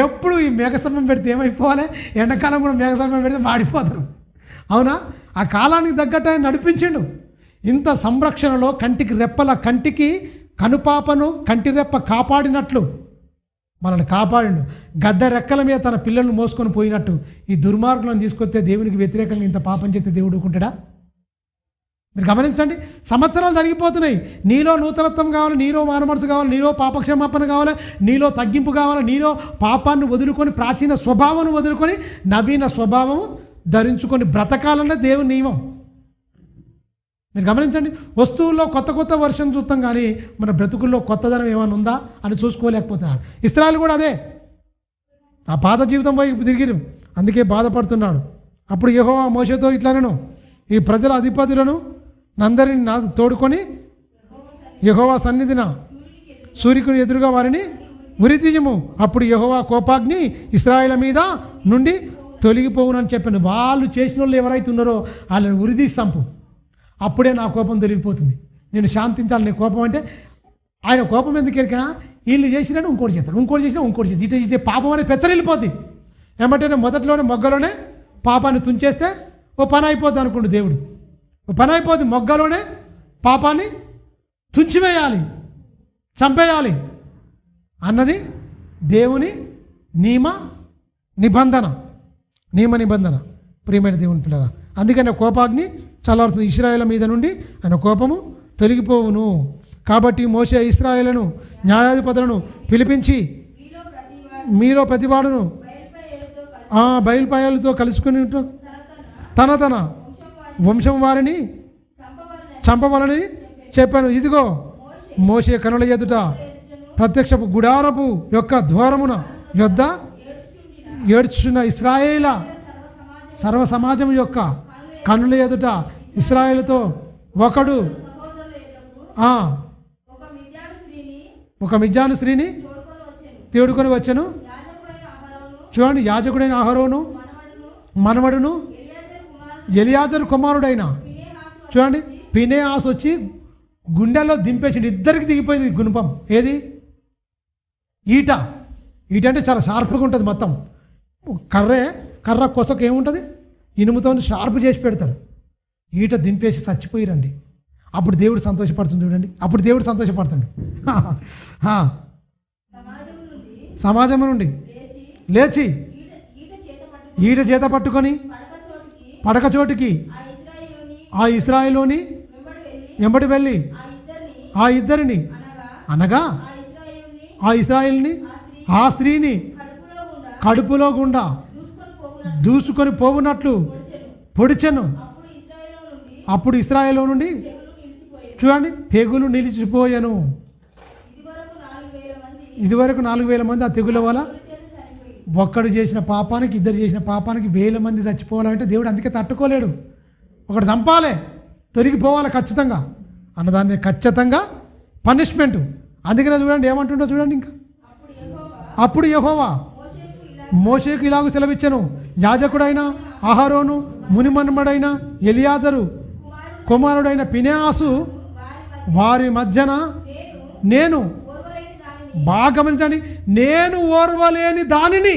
ఎప్పుడు ఈ మేఘస్తంభం పెడితే ఏమైపోవాలి? ఎండాకాలం కూడా మేఘస్తంభం పెడితే మాడిపోతారు. అవునా? ఆ కాలానికి తగ్గట్టు ఆయన నడిపించిండు. ఇంత సంరక్షణలో కంటికి రెప్పల, కంటికి కనుపాపను కంటి రెప్ప కాపాడినట్లు మనల్ని కాపాడిండు. గద్ద రెక్కల మీద తన పిల్లలను మోసుకొని పోయినట్టు ఈ దుర్మార్గులను తీసుకొస్తే దేవునికి వ్యతిరేకంగా ఇంత పాపం చేస్తే దేవుడు ఊరుకుంటాడా? మీరు గమనించండి, సంవత్సరాలు జరిగిపోతున్నాయి. నీలో నూతనత్వం కావాలి, నీలో మానమనసు కావాలి, నీలో పాపక్షమాపణ కావాలి, నీలో తగ్గింపు కావాలి, నీలో పాపాన్ని వదులుకొని ప్రాచీన స్వభావాన్ని వదులుకొని నవీన స్వభావం ధరించుకొని బ్రతకాలన్న దేవుని నియమం. మీరు గమనించండి, వస్తువుల్లో కొత్త కొత్త వర్షం చూస్తాం కానీ మన బ్రతుకుల్లో కొత్తదనం ఏమైనా ఉందా అని చూసుకోలేకపోతున్నాడు. ఇశ్రాయేలు కూడా అదే, ఆ పాత జీవితం పోయి తిరిగి అందుకే బాధపడుతున్నాడు. అప్పుడు యెహోవా మోషేతో ఇట్లనెను, ఈ ప్రజల అధిపతులను అందరిని నా తోడుకొని యెహోవా సన్నిధిన సూర్యుని ఎదురుగా వారిని ఉరితీయము. అప్పుడు యెహోవా కోపాగ్ని ఇశ్రాయేలు మీద నుండి తొలగిపోవునని చెప్పాను. వాళ్ళు చేసిన వాళ్ళు ఎవరైతే ఉన్నారో వాళ్ళని ఉరితీసి చంపు, అప్పుడే నా కోపం తొలగిపోతుంది. నేను శాంతించాలి. నీ కోపం అంటే ఆయన కోపం ఎందుకు ఎరికా? వీళ్ళు చేసినాడు ఇంకోటి చేస్తాడు, ఇంకోటి చేసినా ఇంకోటి చేస్తాడు, ఇటే పాపం అనేది పెచ్చరిల్లిపోతుంది. ఏమంటే మొదట్లోనే మొగ్గలోనే పాపాన్ని తుంచేస్తే ఓ పని అయిపోద్ది అనుకోండి దేవుడు. ఓ పని అయిపోద్ది, మొగ్గలోనే పాపాన్ని తుంచివేయాలి, చంపేయాలి అన్నది దేవుని నియమ నిబంధన. ప్రియమైన దేవుని పిల్లరా, అందుకని కోపాగ్ని చల్లారుతుంది. ఇశ్రాయేలు మీద నుండి ఆయన కోపము తొలగిపోవును. కాబట్టి మోషే ఇశ్రాయేలును న్యాయాధిపతులను పిలిపించి మీలో ప్రతివాడును బయలుపాయలతో కలుసుకుని తన వంశం వారిని చంపవలని చెప్పాను. ఇదిగో మోషే కనుల ఎదుట ప్రత్యక్షపు గుడారపు యొక్క ద్వారమున యొద్ద ఏడ్చున్న ఇశ్రాయేల సర్వ సమాజం యొక్క కన్నుల ఎదుట ఇశ్రాయేలుతో ఒకడు ఒక మిద్యాను స్త్రీని తోడుకొని వచ్చాను. చూడండి, యాజకుడైన అహరోను మనవడును ఎలియాజరు కుమారుడైన చూడండి ఫినెహాసు వచ్చి గుండెల్లో దింపేసిండు. ఇద్దరికి దిగిపోయింది గుణపం. ఏది? ఈట అంటే చాలా షార్ప్గా ఉంటుంది. మొత్తం కర్ర కొసకు ఏముంటుంది? ఇనుముతో షార్ప్ చేసి పెడతారు. ఈట దింపేసి చచ్చిపోయిరండి. అప్పుడు దేవుడు సంతోషపడుతుంది. చూడండి, అప్పుడు దేవుడు సంతోషపడుతుంది. సమాజం నుండి లేచి ఈట చేత పట్టుకొని పడక చోటుకి ఆ ఇశ్రాయేలుని వెంబడి వెళ్ళి ఆ ఇద్దరిని అనగా ఆ ఇశ్రాయేలుని ఆ స్త్రీని కడుపులో గుండా దూసుకొని పోవునట్లు పొడిచెను. అప్పుడు ఇశ్రాయేలు నుండి చూడండి తెగులు నిలిచిపోయాను. ఇదివరకు 4,000 మంది ఆ తెగుల వల్ల, ఒక్కడు చేసిన పాపానికి, ఇద్దరు చేసిన పాపానికి 1,000 మంది చచ్చిపోవాలంటే దేవుడు అందుకే తట్టుకోలేడు. ఒకడు చంపాలి, తొలగిపోవాలి ఖచ్చితంగా అన్నదాని మీద ఖచ్చితంగా పనిష్మెంటు. అందుకనే చూడండి ఏమంటుండో చూడండి. ఇంకా అప్పుడు యెహోవా మోషేకు ఇలాగ సెలవిచ్చెను, యాజకుడైన అహరోను మునిమన్మడైన ఎలియాజరు కుమారుడైన ఫినెహాసు వారి మధ్యన నేను బాగా గమనించండి, నేను ఓర్వలేని దానిని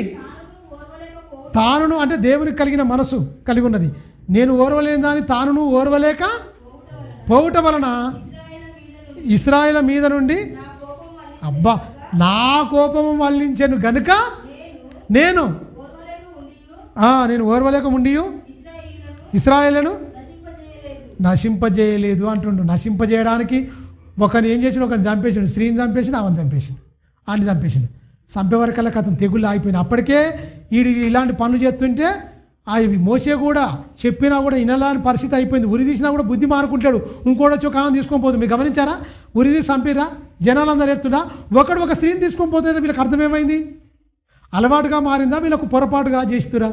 తానును అంటే దేవునికి కలిగిన మనసు కలిగి ఉన్నది. నేను ఓర్వలేని దాన్ని తానును ఓర్వలేక పోవుట వలన ఇశ్రాయేలు మీద నుండి అబ్బా నా కోపము మళ్లించెను గనుక నేను ఓర్వలేక ఉండి ఇశ్రాయేలును నశింపజేయలేదు అంటుండు. నశింపజేయడానికి ఒకరిని ఏం చేసిండు? ఒకరిని చంపేసిండు, స్త్రీని చంపేసిండు, ఆమెను చంపేసిండు, ఆడిని చంపేసిండు. చంపేవరకల్లా అతను తెగుళ్ళు ఆగిపోయింది. అప్పటికే ఇలాంటి పనులు చేస్తుంటే మోసే కూడా చెప్పినా కూడా వినలాని పరిస్థితి అయిపోయింది. ఉరి తీసినా కూడా బుద్ధి మారుకుంటాడు. ఇంకోటి వచ్చి ఒక ఆమె తీసుకొని పోతుంది. మీరు గమనించారా? ఉరి తీసి చంపిరా, జనాలందరూ ఎత్తుడా, ఒకడు ఒక స్త్రీని తీసుకొని పోతుంటే వీళ్ళకి అర్థమేమైంది? అలవాటుగా మారిందా, వీళ్ళకు పొరపాటుగా చేస్తురా?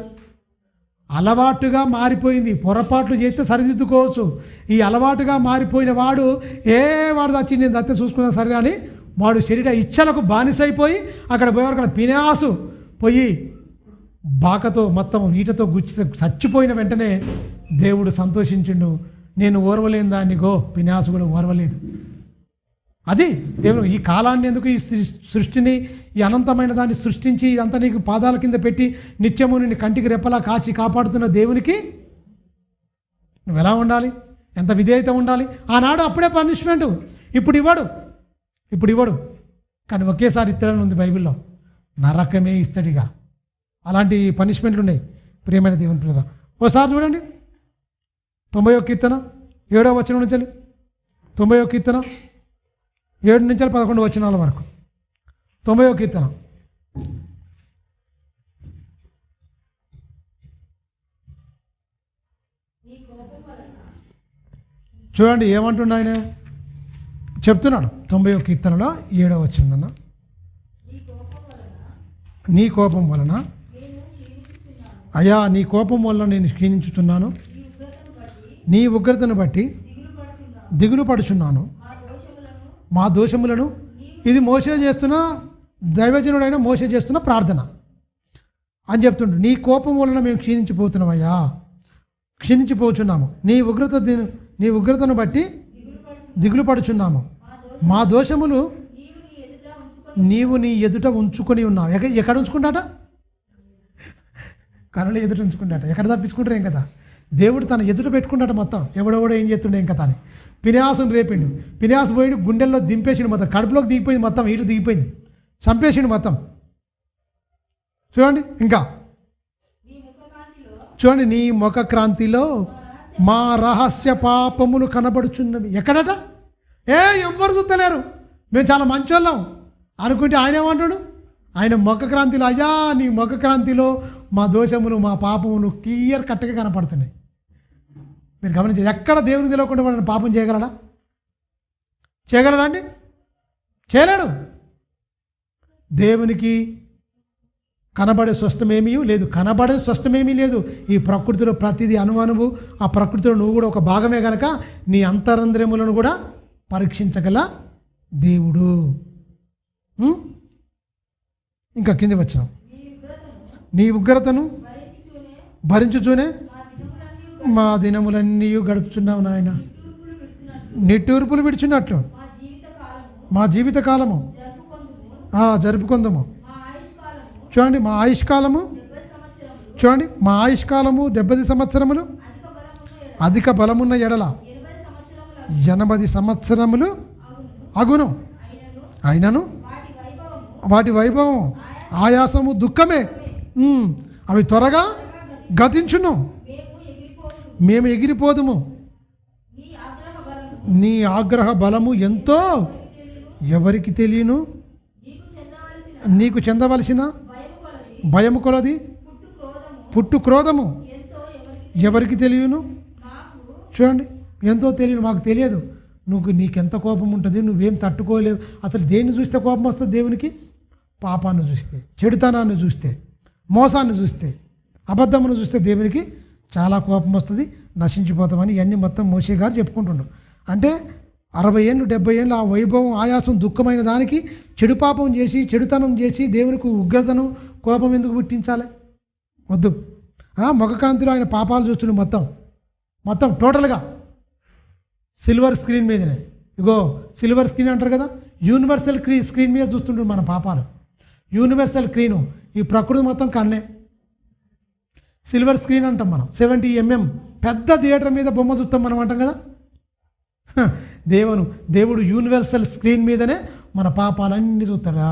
అలవాటుగా మారిపోయింది. పొరపాట్లు చేస్తే సరిదిద్దుకోవచ్చు. ఈ అలవాటుగా మారిపోయిన వాడు వాడు చచ్చి నేను దత్త చూసుకున్నా సరే అని వాడు శరీర ఇచ్చలకు బానిసైపోయి అక్కడ పోయేవారు అక్కడ పినాసు పోయి బాకతో మొత్తం ఈటతో గుచ్చి చచ్చిపోయిన వెంటనే దేవుడు సంతోషించిండు. నేను ఓర్వలేని దాన్ని పినాసు కూడా ఓర్వలేదు. అది దేవుడు ఈ కాలాన్ని ఎందుకు, ఈ సృష్టిని, ఈ అనంతమైన దాన్ని సృష్టించి ఇదంతా నీకు పాదాల కింద పెట్టి నిత్యము నిన్ను కంటికి రెప్పలా కాచి కాపాడుతున్న దేవునికి నువ్వు ఎలా ఉండాలి, ఎంత విధేయత ఉండాలి. ఆనాడు అప్పుడే పనిష్మెంట్, ఇప్పుడు ఇవ్వడు. కానీ ఒకేసారి ఇస్తాడని ఉంది బైబిల్లో, నరకమే ఇస్తాడిగా. అలాంటి పనిష్మెంట్లు ఉన్నాయి ప్రియమైన దేవుని పిల్లరా. ఓసారి చూడండి 91 కీర్తన 7వ వచనం నుంచి 91 కీర్తన 7 నుంచి 11 వచనాల వరకు. 90వ కీర్తన చూడండి ఏమంటున్నా ఆయన చెప్తున్నాడు. 90వ కీర్తనలో 7వ వచనం, నీ కోపం వలన అయ్యా, నీ కోపం వల్ల నేను క్షీణించుతున్నాను, నీ ఉగ్రతను బట్టి దిగులు పడుచున్నాను, మా దోషములను. ఇది మోసే చేస్తున్న దైవజనుడైన మోసే చేస్తున్న ప్రార్థన అని చెప్తుండు. నీ కోపం వలన మేము క్షీణించిపోతున్నామయ్యా, క్షీణించిపోచున్నాము, నీ ఉగ్రతను బట్టి దిగులు పడుచున్నాము, మా దోషములు నీవు నీ ఎదుట ఉంచుకొని ఉన్నావు. ఎక్కడ ఉంచుకుంటాట? కనులు ఎదుట ఉంచుకుంటాట. ఎక్కడ తప్పించుకుంటారు ఏం కదా, దేవుడు తన ఎదుట పెట్టుకుంటాట మొత్తం. ఎవడెవడో ఏం చేస్తుండే ఏం కదా అని పినాసును రేపిండు. పినాసు పోయి గుండెల్లో దింపేసిండు, మొత్తం కడుపులోకి దిగిపోయింది, మొత్తం ఇటు దిగిపోయింది, చంపేసిండు మొత్తం. చూడండి ఇంకా చూడండి, నీ ముఖ క్రాంతిలో మా రహస్య పాపములు కనబడుచున్నవి. ఎక్కడట? ఎవ్వరు చూస్తలేరు, మేము చాలా మంచోళ్ళం అనుకుంటే ఆయన ఏమంటాడు? ఆయన ముఖ క్రాంతిలో, అయ్యా నీ ముఖ క్రాంతిలో మా దోషములు మా పాపములు క్లియర్ కట్గా కనపడుతున్నాయి. మీరు గమనించారు, ఎక్కడ దేవుని తెలియకుండా వాడిని పాపం చేయగలడా? అండి? చేయలేడు. దేవునికి కనబడే స్పష్టమేమీ లేదు. ఈ ప్రకృతిలో ప్రతిదీ అణువు, ఆ ప్రకృతిలో నువ్వు కూడా ఒక భాగమే కనుక నీ అంతరంద్రియములను కూడా పరీక్షించగల దేవుడు. ఇంకా కింది వచ్చిన, నీ ఉగ్రతను భరించుచూనే మా దినములన్నీ గడుపుచున్నావు నాయన, నిట్టూర్పులు విడిచున్నట్లు మా జీవిత కాలము జరుపుకుందాము. చూడండి మా ఆయుష్కాలము 70 సంవత్సరములు, అధిక బలమున్న ఎడల 80 సంవత్సరములు అగును. అయినను వాటి వైభవం ఆయాసము దుఃఖమే, అవి త్వరగా గతించును, మేము ఎగిరిపోదుము. నీ ఆగ్రహ బలము ఎంతో ఎవరికి తెలియను, నీకు చెందవలసిన భయము కొలది పుట్టు క్రోధము ఎవరికి తెలియను. చూడండి, ఎంతో తెలియను, మాకు తెలియదు. నీకెంత కోపం ఉంటుంది, నువ్వేం తట్టుకోలేవు. అసలు దేన్ని చూస్తే కోపం వస్తుంది దేవునికి? పాపాన్ని చూస్తే, చెడుతనాన్ని చూస్తే, మోసాన్ని చూస్తే, అబద్ధమును చూస్తే దేవునికి చాలా కోపం వస్తుంది, నశించిపోతామని ఇవన్నీ మొత్తం మోషే గారు చెప్పుకుంటున్నాడు. అంటే 60 ఏళ్ళు 70 ఏళ్ళు ఆ వైభవం ఆయాసం దుఃఖమైన దానికి చెడు పాపం చేసి చెడుతనం చేసి దేవునికి ఉగ్రతను కోపం ఎందుకు పుట్టించాలి? వద్దు. ముఖకాంతిలో ఆయన పాపాలు చూస్తుండే మొత్తం టోటల్గా సిల్వర్ స్క్రీన్ మీదనే. సిల్వర్ స్క్రీన్ అంటారు కదా, యూనివర్సల్ స్క్రీన్ మీద చూస్తుంటాడు మన పాపాలు. యూనివర్సల్ స్క్రీను, ఈ ప్రకృతి మొత్తం కన్నే. సిల్వర్ స్క్రీన్ అంటాం మనం, 70 mm పెద్ద థియేటర్ మీద బొమ్మ చూస్తాం మనం అంటాం కదా. దేవుడు యూనివర్సల్ స్క్రీన్ మీదనే మన పాపాలన్నీ చూస్తాడా.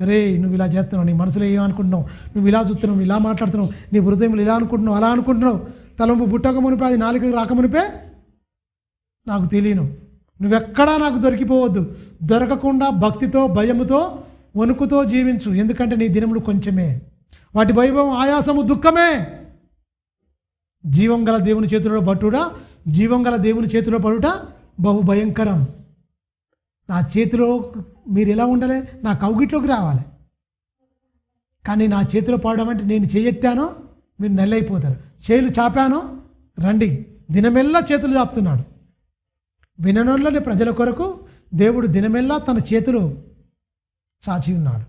రే నువ్వు ఇలా చేస్తున్నావు, నీ మనసులో ఏమనుకుంటున్నావు, నువ్వు ఇలా చూస్తున్నావు, ఇలా మాట్లాడుతున్నావు, నీ హృదయంలో ఇలా అనుకుంటున్నావు, అలా అనుకుంటున్నావు, తలంపు పుట్టక మునిపే, అది నాలుకకు రాకమునిపే నాకు తెలియను. నువ్వెక్కడా నాకు దొరికిపోవద్దు. దొరకకుండా భక్తితో భయముతో వణుకుతో జీవించు, ఎందుకంటే నీ దినములు కొంచెమే, వాటి వైభవం ఆయాసము దుఃఖమే. జీవం గల దేవుని చేతిలో పట్టుట, జీవం గల దేవుని చేతిలో పడుట బహు భయంకరం. నా చేతిలో మీరు ఎలా ఉండాలి? నా కౌగిట్లోకి రావాలి. కానీ నా చేతిలో పడడం అంటే నేను చేయెత్తానో మీరు నెల్లైపోతారు. చేతులు చాపాను రండి, దినమెల్లా చేతులు చాపుతున్నాడు. విననోళ్ళని ప్రజల కొరకు దేవుడు దినమెల్లా తన చేతులు చాచి ఉన్నాడు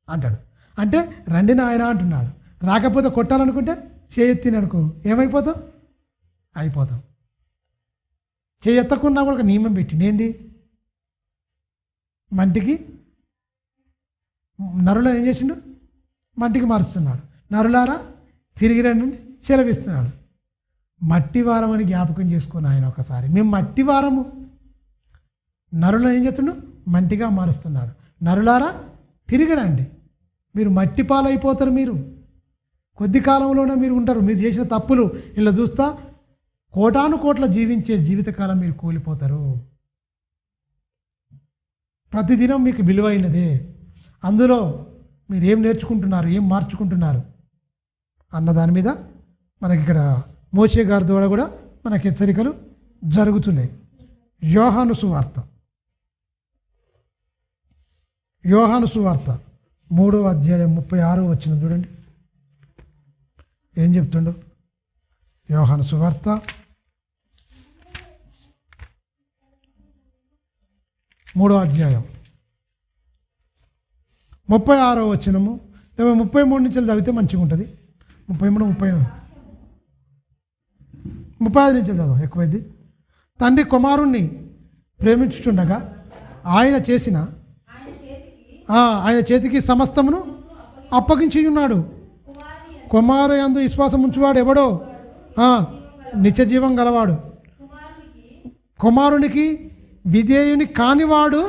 అంటాడు. అంటే రండి నాయన అంటున్నాడు. రాకపోతే కొట్టాలనుకుంటే చేయెత్తిననుకో ఏమైపోతాం? అయిపోతాం. చేయెత్తకున్నా కూడా ఒక నియమం పెట్టింది. మంటికి నరులను ఏం చేసిండు? మంటికి మారుస్తున్నాడు. నరులారా తిరిగి రండి సెలవిస్తున్నాడు. మట్టివారం అని జ్ఞాపకం చేసుకుని ఆయన ఒకసారి, మేము మట్టివారము. నరులను ఏం చేస్తుండు? మంటిగా మారుస్తున్నాడు. నరులారా తిరిగి రండి, మీరు మట్టి పాలైపోతారు. మీరు కొద్ది కాలంలోనే మీరు ఉంటారు. మీరు చేసిన తప్పులు ఇలా చూస్తా కోటాను కోట్ల జీవించే జీవితకాలం మీరు కూలిపోతారు. ప్రతిదినం మీకు విలువైనదే. అందులో మీరు ఏం నేర్చుకుంటున్నారు, ఏం మార్చుకుంటున్నారు అన్న దాని మీద మనకి ఇక్కడ మోషే గారి ద్వారా కూడా మనకి హెచ్చరికలు జరుగుతున్నాయి. యోహాను సువార్త 3వ అధ్యాయం 36వ వచనం చూడండి ఏం చెప్తుండో. యోహాను సువార్త 3వ అధ్యాయం 36వ వచనము. 33 నుంచి చదివితే మంచిగా ఉంటుంది. 35 నుంచి చదువు ఎక్కువైంది. తండ్రి కుమారుణ్ణి ప్రేమించుచుండగా ఆయన చేతికి సమస్తమును అప్పగించి ఉన్నాడు. కుమారు యందు విశ్వాసం ఉంచువాడు ఎవడో నిత్య జీవం గలవాడు. కుమారునికి విధేయుని కానివాడు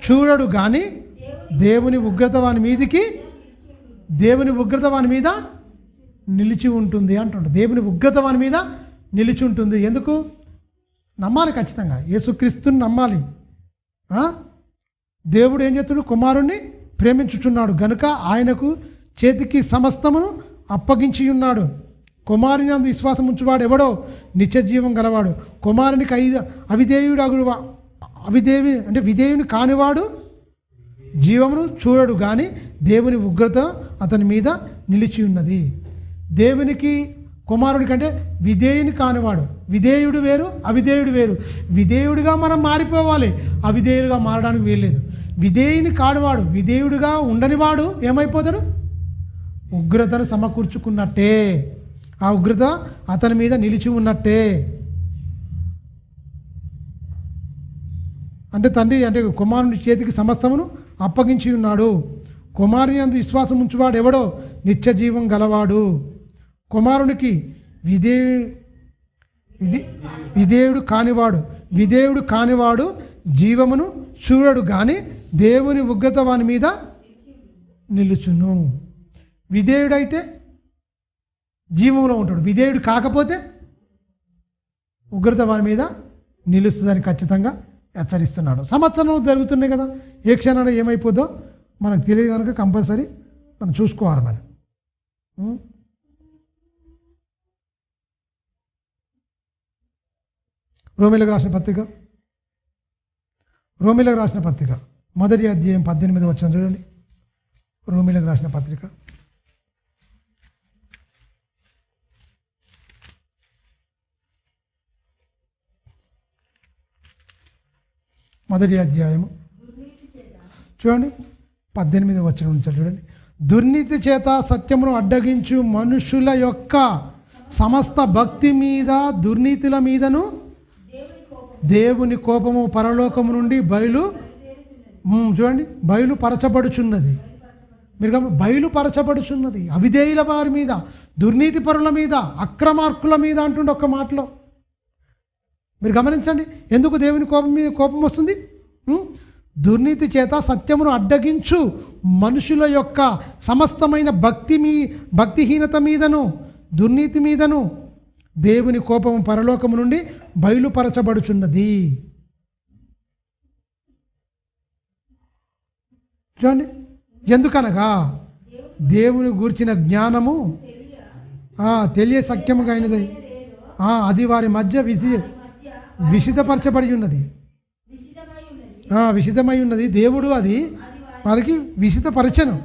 చూడడు కానీ దేవుని ఉగ్రత వాని మీద నిలిచి ఉంటుంది అంటుండు. దేవుని ఉగ్రత వాని మీద నిలిచి ఉంటుంది. ఎందుకు? నమ్మాలి, ఖచ్చితంగా యేసుక్రీస్తుని నమ్మాలి. దేవుడు ఏం చేస్తున్నాడు? కుమారుణ్ణి ప్రేమించుచున్నాడు గనుక ఆయనకు చేతికి సమస్తమును అప్పగించి ఉన్నాడు. కుమారుని నందు విశ్వాసం ఉంచువాడు ఎవడో నిత్య జీవం గలవాడు. కుమారునికి విధేయుని కానివాడు జీవమును చూడడు కానీ దేవుని ఉగ్రత అతని మీద నిలిచి ఉన్నది. దేవునికి కుమారుడి కంటే విధేయుని కానివాడు. విధేయుడు వేరు, అవిధేయుడు వేరు. విధేయుడిగా మనం మారిపోవాలి, అవిధేయుడిగా మారడానికి వీల్లేదు. విధేయుని కానివాడు, విధేయుడిగా ఉండనివాడు ఏమైపోతాడు? ఉగ్రతను సమకూర్చుకున్నట్టే, ఆ ఉగ్రత అతని మీద నిలిచి ఉన్నట్టే. అంటే తండ్రి కుమారుని చేతికి సమస్తమును అప్పగించి ఉన్నాడు. కుమారుని యందు విశ్వాసం ఉంచువాడు ఎవడో నిత్య జీవం గలవాడు. కుమారునికి విధేయుడు కానివాడు జీవమును చూడడు కానీ దేవుని ఉగ్రత వాని మీద నిలుచును. విధేయుడైతే జీవంలో ఉంటాడు, విధేయుడు కాకపోతే ఉగ్రత వాని మీద నిలుస్తుందని ఖచ్చితంగా హెచ్చరిస్తున్నాడు. సంవత్సరంలో జరుగుతున్నాయి కదా, ఏ క్షణాన్ని ఏమైపోద్దో మనకు తెలియదు కనుక కంపల్సరీ మనం చూసుకోవాలి. మరి రోమీలకు రాసిన పత్రిక 1వ అధ్యాయం 18వ వచనం చూడండి. రోమీలకు రాసిన పత్రిక 1వ అధ్యాయము చూడండి 18వ వచనం నుంచి చూడండి. దుర్నీతి చేత సత్యమును అడ్డగించు మనుషుల యొక్క సమస్త భక్తి మీద దుర్నీతుల మీదను దేవుని కోపము పరలోకము నుండి బయలుపరచబడుచున్నది. మీరు బయలుపరచబడుచున్నది అవిధేయుల వారి మీద, దుర్నీతి పరుల మీద, అక్రమార్కుల మీద అంటుండే ఒక్క మాటలో. మీరు గమనించండి, ఎందుకు దేవుని కోపం వస్తుంది? దుర్నీతి చేత సత్యమును అడ్డగించు మనుషుల యొక్క సమస్తమైన భక్తిహీనత మీదను దుర్నీతి మీదను దేవుని కోపము పరలోకము నుండి బయలుపరచబడుచున్నది. చూడండి, ఎందుకనగా దేవుని గూర్చిన జ్ఞానము తెలియ సత్యముగా అయినది, అది వారి మధ్య విషితపరచబడి ఉన్నది, విషితమై ఉన్నది. దేవుడు అది వారికి విషితపరచను.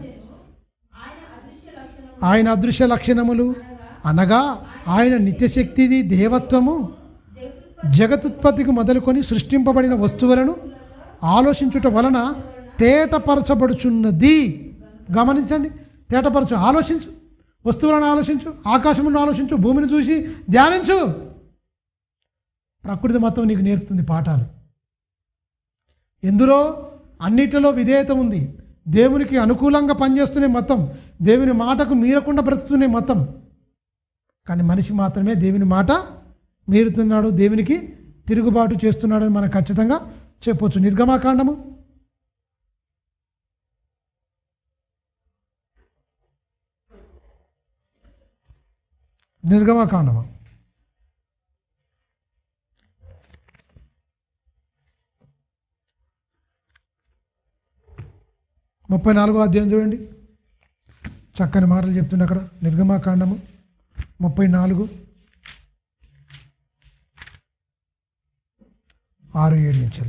ఆయన అదృశ్య లక్షణములు అనగా ఆయన నిత్యశక్తిది దేవత్వము జగతుత్పత్తికి మొదలుకొని సృష్టింపబడిన వస్తువులను ఆలోచించుట వలన తేటపరచబడుచున్నది. గమనించండి, ఆలోచించు, వస్తువులను ఆలోచించు, ఆకాశమును ఆలోచించు, భూమిని చూసి ధ్యానించు. ప్రకృతి మొత్తం నీకు నేర్పుతుంది పాఠాలు. ఎందులో అన్నిటిలో విధేయత ఉంది. దేవునికి అనుకూలంగా పనిచేస్తున్నాయి మొత్తం, దేవుని మాటకు మీరకుండా బ్రతుకుతున్నాయి మొత్తం. కానీ మనిషి మాత్రమే దేవుని మాట మీరుతున్నాడు, దేవునికి తిరుగుబాటు చేస్తున్నాడని మనం ఖచ్చితంగా చెప్పొచ్చు. నిర్గమాకాండము 34వ అధ్యాయం చూడండి, చక్కని మాటలు చెప్తుంది అక్కడ. నిర్గమాకాండము 34:6-7 నుంచి.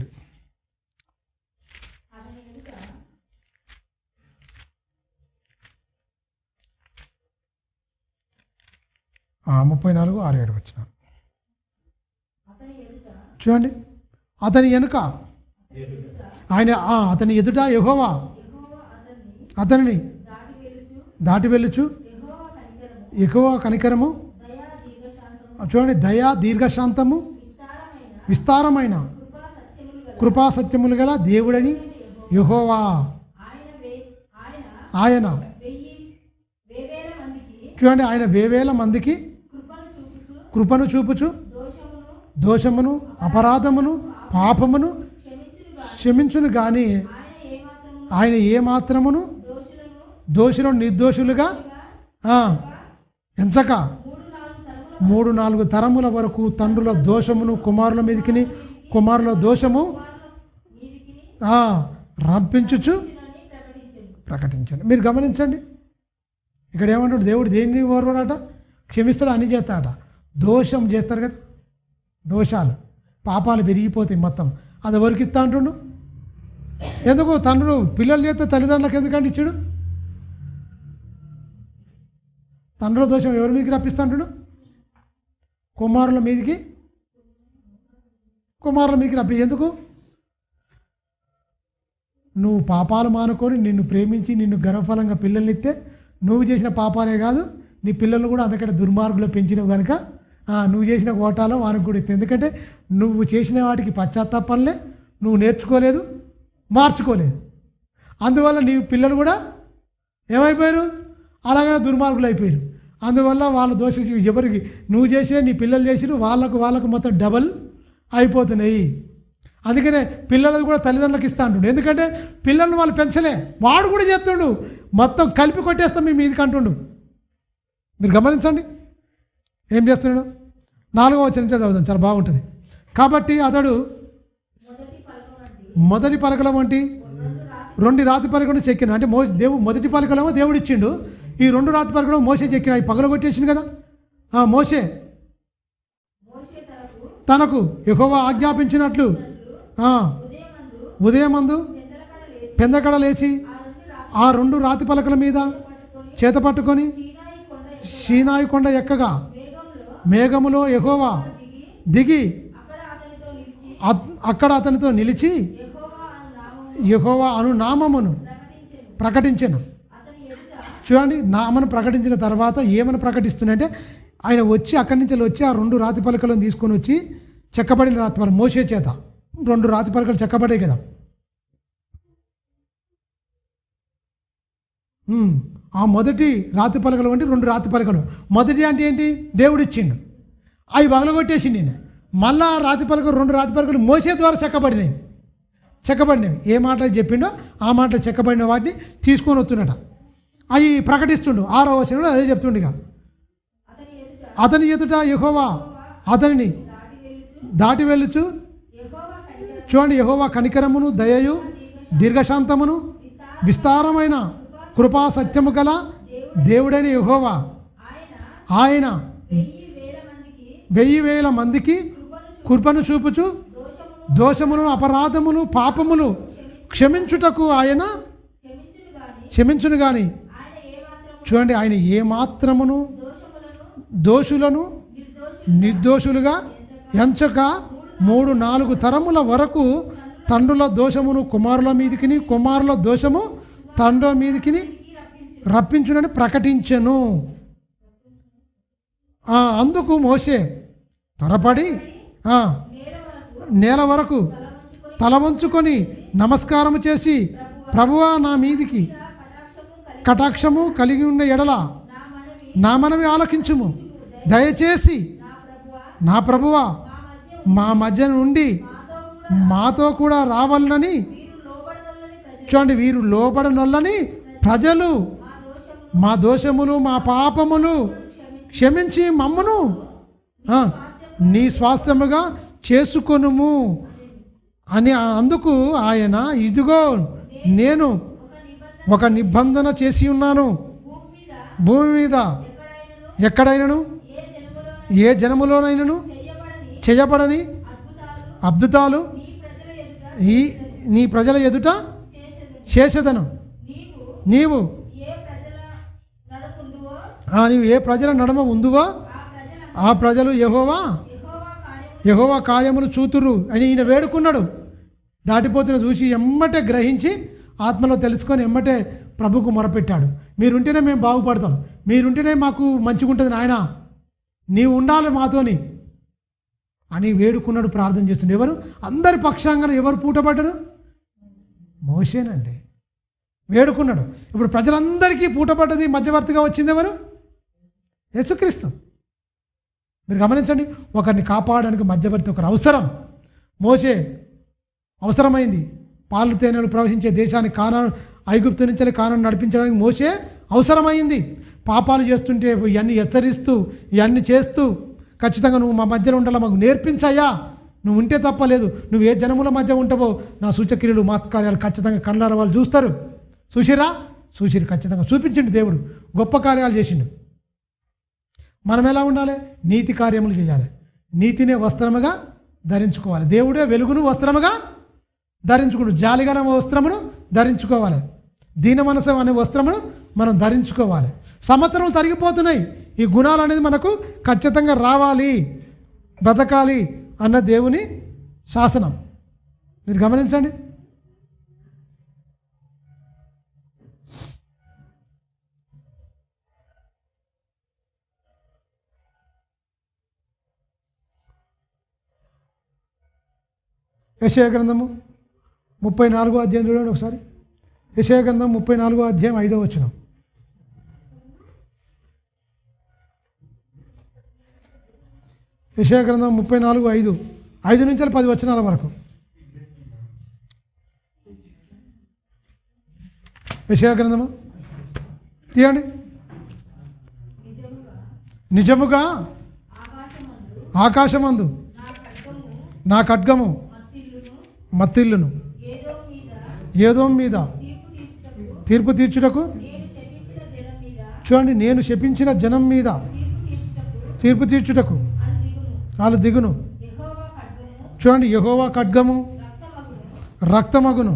ఆ 34:6-7 వచ్చిన చూడండి. అతని వెనుక ఆయన అతని ఎదుట యెహోవా అతనిని దాటి వెళ్ళుచు యెహోవా కనికరము, చూడండి, దయా దీర్ఘశాంతము విస్తారమైన కృపా సత్యములు గల దేవుడని యెహోవా. ఆయన చూడండి, ఆయన వేవేల మందికి కృపను చూపుచు దోషమును అపరాధమును పాపమును క్షమించును గాని ఆయన ఏమాత్రమును దోషులను నిర్దోషులుగా ఎంచక 3-4 తరముల వరకు తండ్రుల దోషమును కుమారుల మీదకి కుమారుల దోషము రంపించుచు ప్రకటించండి. మీరు గమనించండి, ఇక్కడ ఏమంటాడు దేవుడు దేన్ని ఓర్వడట, క్షమిస్తాడు, అని చేస్తాడట. దోషం చేస్తారు కదా, దోషాలు పాపాలు పెరిగిపోతాయి మొత్తం, అది ఎవరికి ఇస్తా అంటుండు. ఎందుకు తండ్రులు పిల్లలు చేస్తే తల్లిదండ్రులకు ఎందుకంటే ఇచ్చాడు? తండ్రుల దోషం ఎవరి మీదకి రప్పిస్తా అంటుడు? కుమారుల మీదకి రప్పి. ఎందుకు? నువ్వు పాపాలు మానుకొని నిన్ను ప్రేమించి నిన్ను గర్వఫలంగా పిల్లల్ని ఇస్తే నువ్వు చేసిన పాపాలే కాదు, నీ పిల్లలు కూడా అందుకంటే దుర్మార్గులు పెంచినవు కనుక నువ్వు చేసిన ఓటాలో వానికి కూడా ఇస్తే. ఎందుకంటే నువ్వు చేసిన వాటికి పశ్చాత్తాపంలే, నువ్వు నేర్చుకోలేదు, మార్చుకోలేదు. అందువల్ల నీ పిల్లలు కూడా ఏమైపోయారు? అలాగనే దుర్మార్గులు అయిపోయారు. అందువల్ల వాళ్ళ దోషం ఎవరికి నువ్వు చేసినా నీ పిల్లలు చేసిరు, వాళ్ళకు మొత్తం డబల్ అయిపోతున్నాయి. అందుకనే పిల్లలు కూడా తల్లిదండ్రులకు ఇస్తా అంటుండు. ఎందుకంటే పిల్లల్ని వాళ్ళు పెంచలే, వాడు కూడా చేస్తుండు, మొత్తం కలిపి కొట్టేస్తాం మీ మీదకి అంటుండు. మీరు గమనించండి ఏం చేస్తున్నాడు. 4వ వచనం చదువుతాం, చాలా బాగుంటుంది. కాబట్టి అతడు మొదటి పలకల వంటి 2 రాతి పలకలను చెక్కిన. అంటే మొదటి పలకలేమో దేవుడు ఇచ్చిండు, ఈ 2 రాతి పలకలు మోసే చెక్కిన. అవి పగలగొట్టేసింది కదా మోసే. తనకు యెహోవా ఆజ్ఞాపించినట్లు ఉదయమందు పెందకడ లేచి ఆ 2 రాతి పలకల మీద చేత పట్టుకొని సీనాయి కొండ ఎక్కగా మేఘములో యెహోవా దిగి అక్కడ అతనితో నిలిచి యెహోవా అను నామమును ప్రకటించెను. చూడండి, నామను ప్రకటించిన తర్వాత ఏమని ప్రకటిస్తున్నాయంటే, ఆయన వచ్చి అక్కడి నుంచి వచ్చి ఆ 2 రాతి పలకలను తీసుకొని వచ్చి చెక్కబడిన రాతి పలకలు మోసే చేత 2 రాతి పలకలు చెక్కబడే కదా. ఆ మొదటి రాతి పలకలు అంటే 2 రాతి పలకలు. మొదటి అంటే ఏంటి? దేవుడు ఇచ్చిండు, అవి పగలగొట్టేసిండు నేను. మళ్ళా రాతి పలకలు 2 రాతి పలకలు మోసే ద్వారా చెక్కబడినవి. ఏ మాటలు చెప్పిండో ఆ మాటలు చెక్కబడిన వాటిని తీసుకొని వస్తున్నట. అవి ప్రకటిస్తుండు. 6వ వచనంలో అదే చెప్తుండగా, అతని ఎదుట యెహోవా అతనిని దాటి వెళ్ళుచు. చూడండి, యెహోవా కనికరమును దయయు దీర్ఘశాంతమును విస్తారమైన కృపా సత్యము గల దేవుడైన యెహోవా. ఆయన 1000 మందికి కృపను చూపుచు దోషమును అపరాధములు పాపములు క్షమించుటకు ఆయన క్షమించును గాని. చూడండి, ఆయన ఏమాత్రమును దోషులను నిర్దోషులుగా ఎంచక 3-4 తరముల వరకు తండ్రుల దోషమును కుమారుల మీదికిని, కుమారుల దోషము తండ్రుల మీదికిని రప్పించునని ప్రకటించెను. అందుకు మోషే త్వరపడి నేల వరకు తల వంచుకొని నమస్కారము చేసి, ప్రభువా, నా మీదికి కటాక్షము కలిగి ఉన్న ఎడల నా మనవి ఆలకించుము. దయచేసి నా ప్రభువా, మా మధ్య నుండి మాతో కూడా రావాలని. చూడండి, వీరు లోబడనొల్లని ప్రజలు మా దోషములు మా పాపములు క్షమించి మమ్మను నీ స్వాస్థ్యముగా చేసుకొనుము అని. అందుకు ఆయన, ఇదిగో నేను ఒక నిబంధన చేసి ఉన్నాను, భూమి మీద ఎక్కడైనను ఏ జనములోనైనను చేయబడని అద్భుతాలు నీ ప్రజల ఎదుట చేసేదను. నీవు ఏ ప్రజల నడుమ ఉందువో ఆ ప్రజలు యెహోవా కార్యములు చూతురు అని ఈయన వేడుకున్నాడు. దాటిపోతున్న చూసి ఎమ్మటే గ్రహించి ఆత్మలో తెలుసుకొని ఎమ్మటే ప్రభుకు మొరపెట్టాడు. మీరుంటేనే మేము బాగుపడతాం, మీరుంటేనే మాకు మంచిగా ఉంటుంది నాయన, నీవు ఉండాలి మాతోని అని వేడుకున్నాడు, ప్రార్థన చేస్తుండే. ఎవరు? అందరి పక్షాంగన ఎవరు పూటపడ్డారు? మోషేనండి. వేడుకున్నాడు. ఇప్పుడు ప్రజలందరికీ పూటపడ్డది, మధ్యవర్తిగా వచ్చింది ఎవరు? యేసుక్రీస్తు. మీరు గమనించండి, ఒకరిని కాపాడడానికి మధ్యవర్తి ఒకరు అవసరం. మోషే అవసరమైంది. పాలు తేనెలు ప్రవహించే దేశానికి ఐగుప్తు నుంచి కానాను నడిపించడానికి మోషే అవసరమైంది. పాపాలు చేస్తుంటే ఇవన్నీ హెచ్చరిస్తూ ఇవన్నీ చేస్తూ, ఖచ్చితంగా నువ్వు మా మధ్యలో ఉండాలా, మాకు నేర్పించయ్యా, నువ్వు ఉంటే తప్పలేదు, నువ్వు ఏ జనముల మధ్య ఉంటావో నా సూచక్రియలు మాత్కార్యాలు ఖచ్చితంగా కళ్ళార వాళ్ళు చూస్తారు. చూసిరు ఖచ్చితంగా చూపించిండు దేవుడు, గొప్ప కార్యాలు చేసిండు. మనం ఎలా ఉండాలి? నీతి కార్యములు చేయాలి, నీతినే వస్త్రముగా ధరించుకోవాలి. దేవుడే వెలుగును వస్త్రముగా ధరించుకుంటు, జాలిగల వస్త్రమును ధరించుకోవాలి, దీన మనసు అనే వస్త్రమును మనం ధరించుకోవాలి. సంవత్సరం తరిగిపోతున్నాయి, ఈ గుణాలు అనేది మనకు ఖచ్చితంగా రావాలి, బ్రతకాలి అన్న దేవుని శాసనం. మీరు గమనించండి. యెషయా గ్రంథము 34వ అధ్యాయం చూడండి ఒకసారి. యెషయా గ్రంథం 34వ అధ్యాయం 5వ వచనం. యెషయా గ్రంథం 34:5 నుంచి 10 వచనాల వరకు. యెషయా గ్రంథము తీయండి. నిజముగా ఆకాశమందు నా ఖడ్గము మత్తిల్లును, ఏదోం మీద తీర్పు తీర్చుటకు. చూడండి, నేను శపించిన జనం మీద తీర్పు తీర్చుటకు వాళ్ళు దిగును. చూడండి, యెహోవా ఖడ్గము రక్తమగును,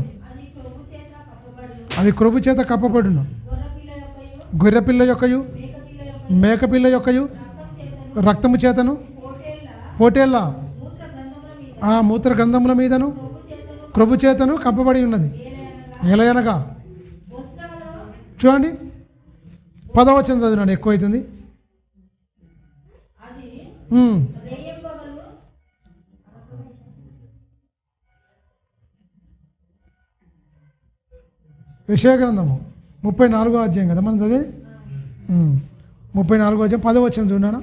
అది క్రొవ్వు చేత కప్పబడును. గొర్రెపిల్ల యొక్కయు మేకపిల్ల యొక్కయు రక్తము చేతను పోటేళ్ళ ఆ మూత్ర గ్రంథముల మీదను క్రొవ్వు చేతను కప్పబడి ఉన్నది. ఎలయనగా చూడండి, 10వ వచనం చదివినాడు, ఎక్కువైతుంది. యెషయా గ్రంథము 34వ అధ్యాయం కదా మనం చదివేది. 34వ అధ్యాయం 10వ వచనం చూడానా.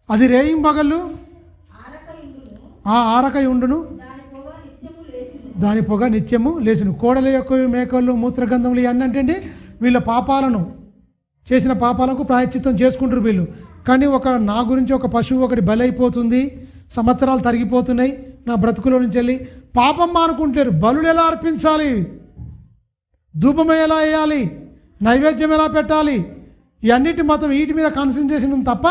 అది రేయింబగళ్ళు ఆ ఆరకై ఉండును, దాని పొగ నిత్యము లేచును. కోడల యొక్క మేకలు మూత్రగంధములు ఇవన్నీ అంటే వీళ్ళ పాపాలను చేసిన పాపాలకు ప్రాయశ్చిత్తం చేసుకుంటారు వీళ్ళు. కానీ నా గురించి ఒక పశువు ఒకటి బలైపోతుంది, సంవత్సరాలు తరిగిపోతున్నాయి నా బ్రతుకులో నుంచి వెళ్ళి, పాపం మానుకుంటారు. బలులు ఎలా అర్పించాలి, ధూపం ఎలా వేయాలి, నైవేద్యం ఎలా పెట్టాలి, ఇవన్నిటి మొత్తం వీటి మీద కాన్సన్ట్రేషన్ తప్ప,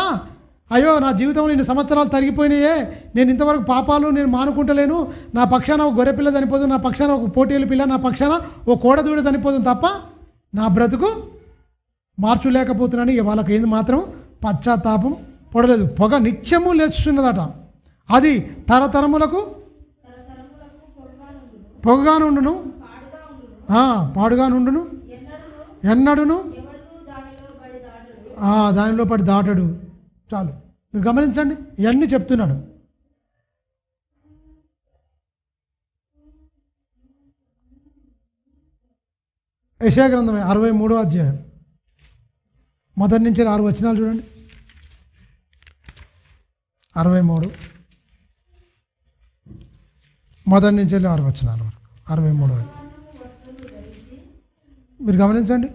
అయ్యో నా జీవితంలో ఇన్ని సంవత్సరాలు తరిగిపోయినాయే, నేను ఇంతవరకు పాపాలు నేను మానుకుంటలేను, నా పక్షాన ఒక గొర్రెపిల్ల చనిపోతుంది, నా పక్షాన ఒక పోటీల పిల్ల, నా పక్షాన ఒక కోడదూడ చనిపోతుంది తప్ప నా బ్రతుకు మార్చలేకపోతున్నాను. ఇక వాళ్ళకి ఏంది మాత్రం పశ్చాత్తాపం పడలేదు. పొగ నిత్యము లేచుతున్నదట. అది తరతరములకు పొగగా నుండును, పాడుగా నుండును, ఎన్నడును దానిలో పడి దాటడు. చాలు, మీరు గమనించండి, ఇవన్నీ చెప్తున్నాడు. యెషయా గ్రంథమే 63వ అధ్యాయం మొదటి నుంచి 6 వచనాలు చూడండి. 63 మొదటి నుంచి 6 వచనాలు వరకు. 63వ మీరు గమనించండి.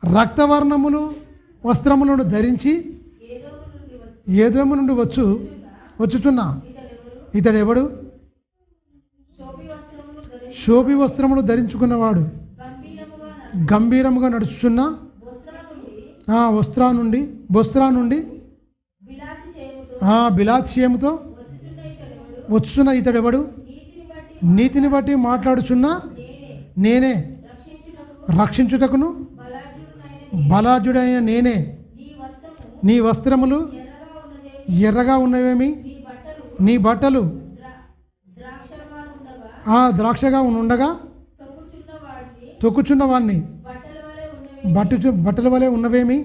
రక్తవర్ణములు వస్త్రములను ధరించి ఏదోము నుండి వచ్చుచున్నా ఇతడు ఎవడు? శోభి వస్త్రములు ధరించుకున్నవాడు, గంభీరముగా నడుచుచున్న బొస్త్రా నుండి బిలాతిశయముతో వచ్చుచున్న ఇతడెవడు? నీతిని బట్టి మాట్లాడుచున్న నేనే, రక్షించుటకును బలాజుడైన నేనే. నీ వస్త్రములు ఎర్రగా ఉన్నవేమి? నీ బట్టలు ద్రాక్షగా ఉండగా తొక్కుచున్న వాడిని బట్టల వలె ఉన్నవేమి?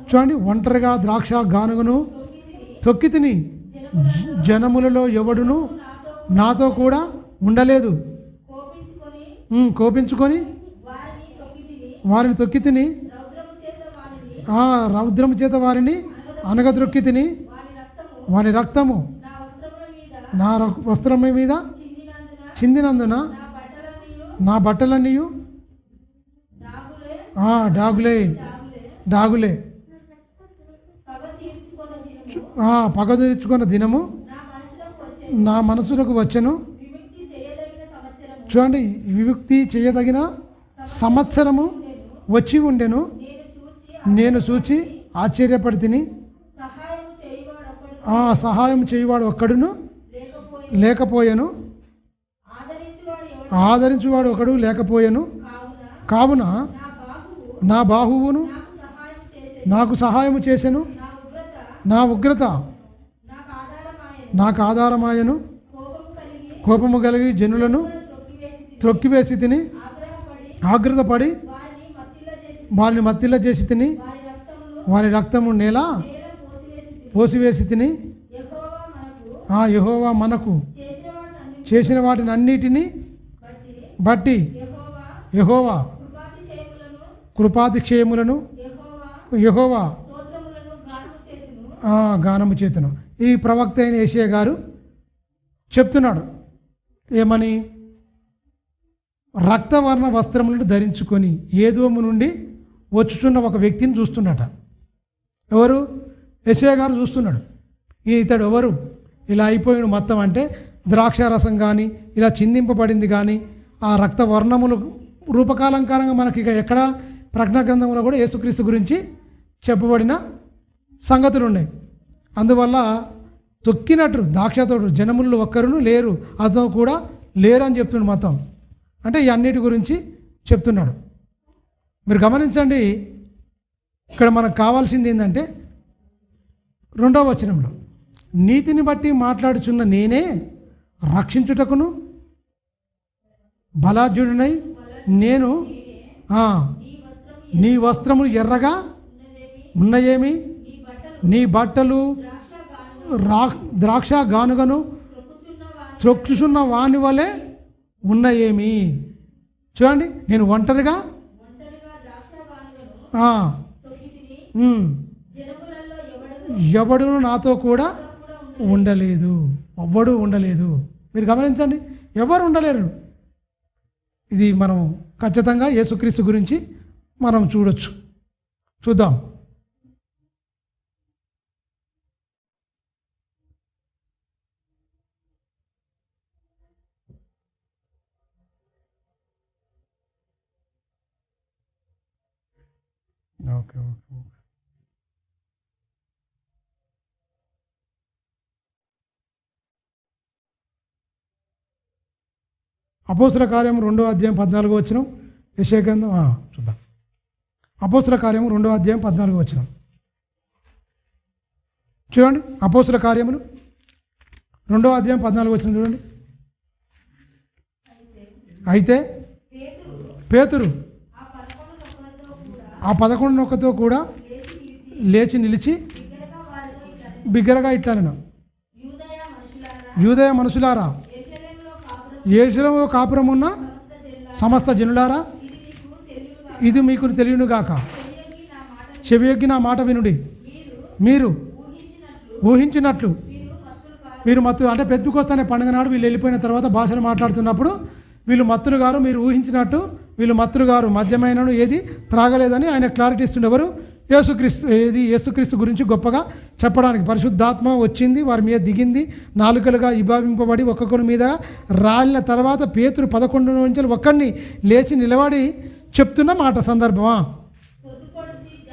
చూడండి, ఒంటరిగా ద్రాక్ష గానుగను తొక్కి తిని జనములలో ఎవడును నాతో కూడా ఉండలేదు. కోపించుకొని వారిని తొక్కి తిని, రౌద్రము చేత వారిని అనగద్రొక్కి తిని, వారి రక్తము నా వస్త్రము మీద చిందినందున నా బట్టలన్నీ డాగులే. పగ తీర్చుకున్న దినము నా మనసులకు వచ్చెను. చూడండి, విముక్తి చేయదగిన సంవత్సరము వచ్చి ఉండెను. నేను చూచి ఆశ్చర్యపడి తిని, సహాయం చేయువాడు ఒక్కడును లేకపోయాను, ఆదరించువాడు ఒకడు లేకపోయాను. కావున నా బాహువును నాకు సహాయము చేసెను, నా ఉగ్రత నాకు ఆధారమాయను. కోపము కలిగి జనులను త్రొక్కివేసి తిని, ఆగ్రతపడి వారిని మత్తిల్ల చేసి తిని, వారి రక్తము నేల పోసివేసి తిని. యెహోవా మనకు చేసిన వాటిని అన్నిటినీ బట్టి యెహోవా కృపాతిక్షయములను యెహోవా గానము చేతును. ఈ ప్రవక్త అయిన యెషయా గారు చెప్తున్నాడు ఏమని? రక్తవర్ణ వస్త్రములను ధరించుకొని ఏదోము నుండి వచ్చుచున్న ఒక వ్యక్తిని చూస్తున్నట. ఎవరు? యెషయా గారు చూస్తున్నాడు. ఇతడు ఎవరు? ఇలా అయిపోయిన మొత్తం అంటే ద్రాక్షారసం కానీ ఇలా చిందింపబడింది కానీ ఆ రక్తవర్ణములు రూపకాలంకారంగా మనకి ఇక ఎక్కడ ప్రకటన గ్రంథంలో కూడా యేసుక్రీస్తు గురించి చెప్పబడిన సంగతులు ఉన్నాయి. అందువల్ల తొక్కినట్టు ద్రాక్షతోడు జనములు ఒక్కరును లేరు, అతను కూడా లేరు అని చెప్తున్నాడు మొత్తం. అంటే ఈ అన్నిటి గురించి చెప్తున్నాడు. మీరు గమనించండి, ఇక్కడ మనకు కావాల్సింది ఏంటంటే 2వ వచనంలో నీతిని బట్టి మాట్లాడుచున్న నేనే రక్షించుటకును బలాఢ్యుడినై నేను. నీ వస్త్రములు ఎర్రగా ఉన్నయేమి? నీ బట్టలు ద్రాక్ష గానుగను త్రొక్కుచున్న వాని వలె ఉన్నయేమి? చూడండి, నేను ఒంటరిగా ఎవడును నాతో కూడా ఉండలేదు. ఎవ్వడు ఉండలేదు. మీరు గమనించండి, ఎవరు ఉండలేరు. ఇది మనం ఖచ్చితంగా యేసుక్రీస్తు గురించి మనం చూడొచ్చు. చూద్దాం. ఓకే. అపోస్తల కార్యం 2వ అధ్యాయం 14వ వచనం. యెషయా గ్రంథం చూద్దాం. అపోస్తుల కార్యము 2వ అధ్యాయం 14వ వచనం చూడండి. అపోస్తుల కార్యములు 2వ అధ్యాయం 14వ వచనం చూడండి. అయితే పేతురు ఆ 11 నొక్కతో కూడా లేచి నిలిచి బిగ్గరగా ఇట్లనెను, యూదయ మనుషులారా, యెరూషలేములో కాపురమున్న సమస్త జనులారా, ఇది మీకు తెలియనుగాక. చెవియొగ్గి నా మాట వినుడి. మీరు ఊహించినట్లు మీరు మత్తు అంటే పెద్దకొస్తానే పండుగ నాడు వీళ్ళు వెళ్ళిపోయిన తర్వాత భాషను మాట్లాడుతున్నప్పుడు వీళ్ళు మత్తులు గారు, మీరు ఊహించినట్టు వీళ్ళు మత్తులు గారు, మద్యమైనను ఏది త్రాగలేదని ఆయన క్లారిటీ ఇస్తుండేవారు. యేసుక్రీస్తు గురించి గొప్పగా చెప్పడానికి పరిశుద్ధాత్మ వచ్చింది, వారి మీద దిగింది, నాలుకలుగా విభావింపబడి ఒక్కొక్కరి మీద రాలిన తర్వాత పేతురు 11 నుంచి ఒక్కడిని లేచి నిలబడి చెప్తున్న మాట సందర్భమా.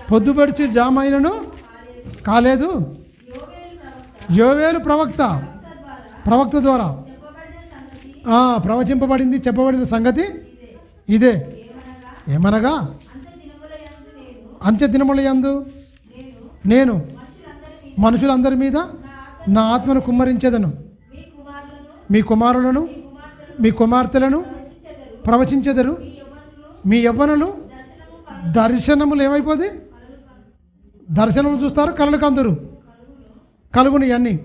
పొద్దుపడిచి జామైనను కాలేదు. యోవేలు ప్రవక్త ద్వారా ప్రవచింపబడింది, చెప్పబడిన సంగతి ఇదే. ఏమనగా అంత్య దినముల యందు నేను మనుషులందరి మీద నా ఆత్మను కుమ్మరించేదను, మీ కుమారులను మీ కుమార్తెలను ప్రవచించెదరు, మీ యవ్వనులు దర్శనములు ఏమైపోది, దర్శనములు చూస్తారు, కళ్ళు కందురు కలుగుని అన్నీ,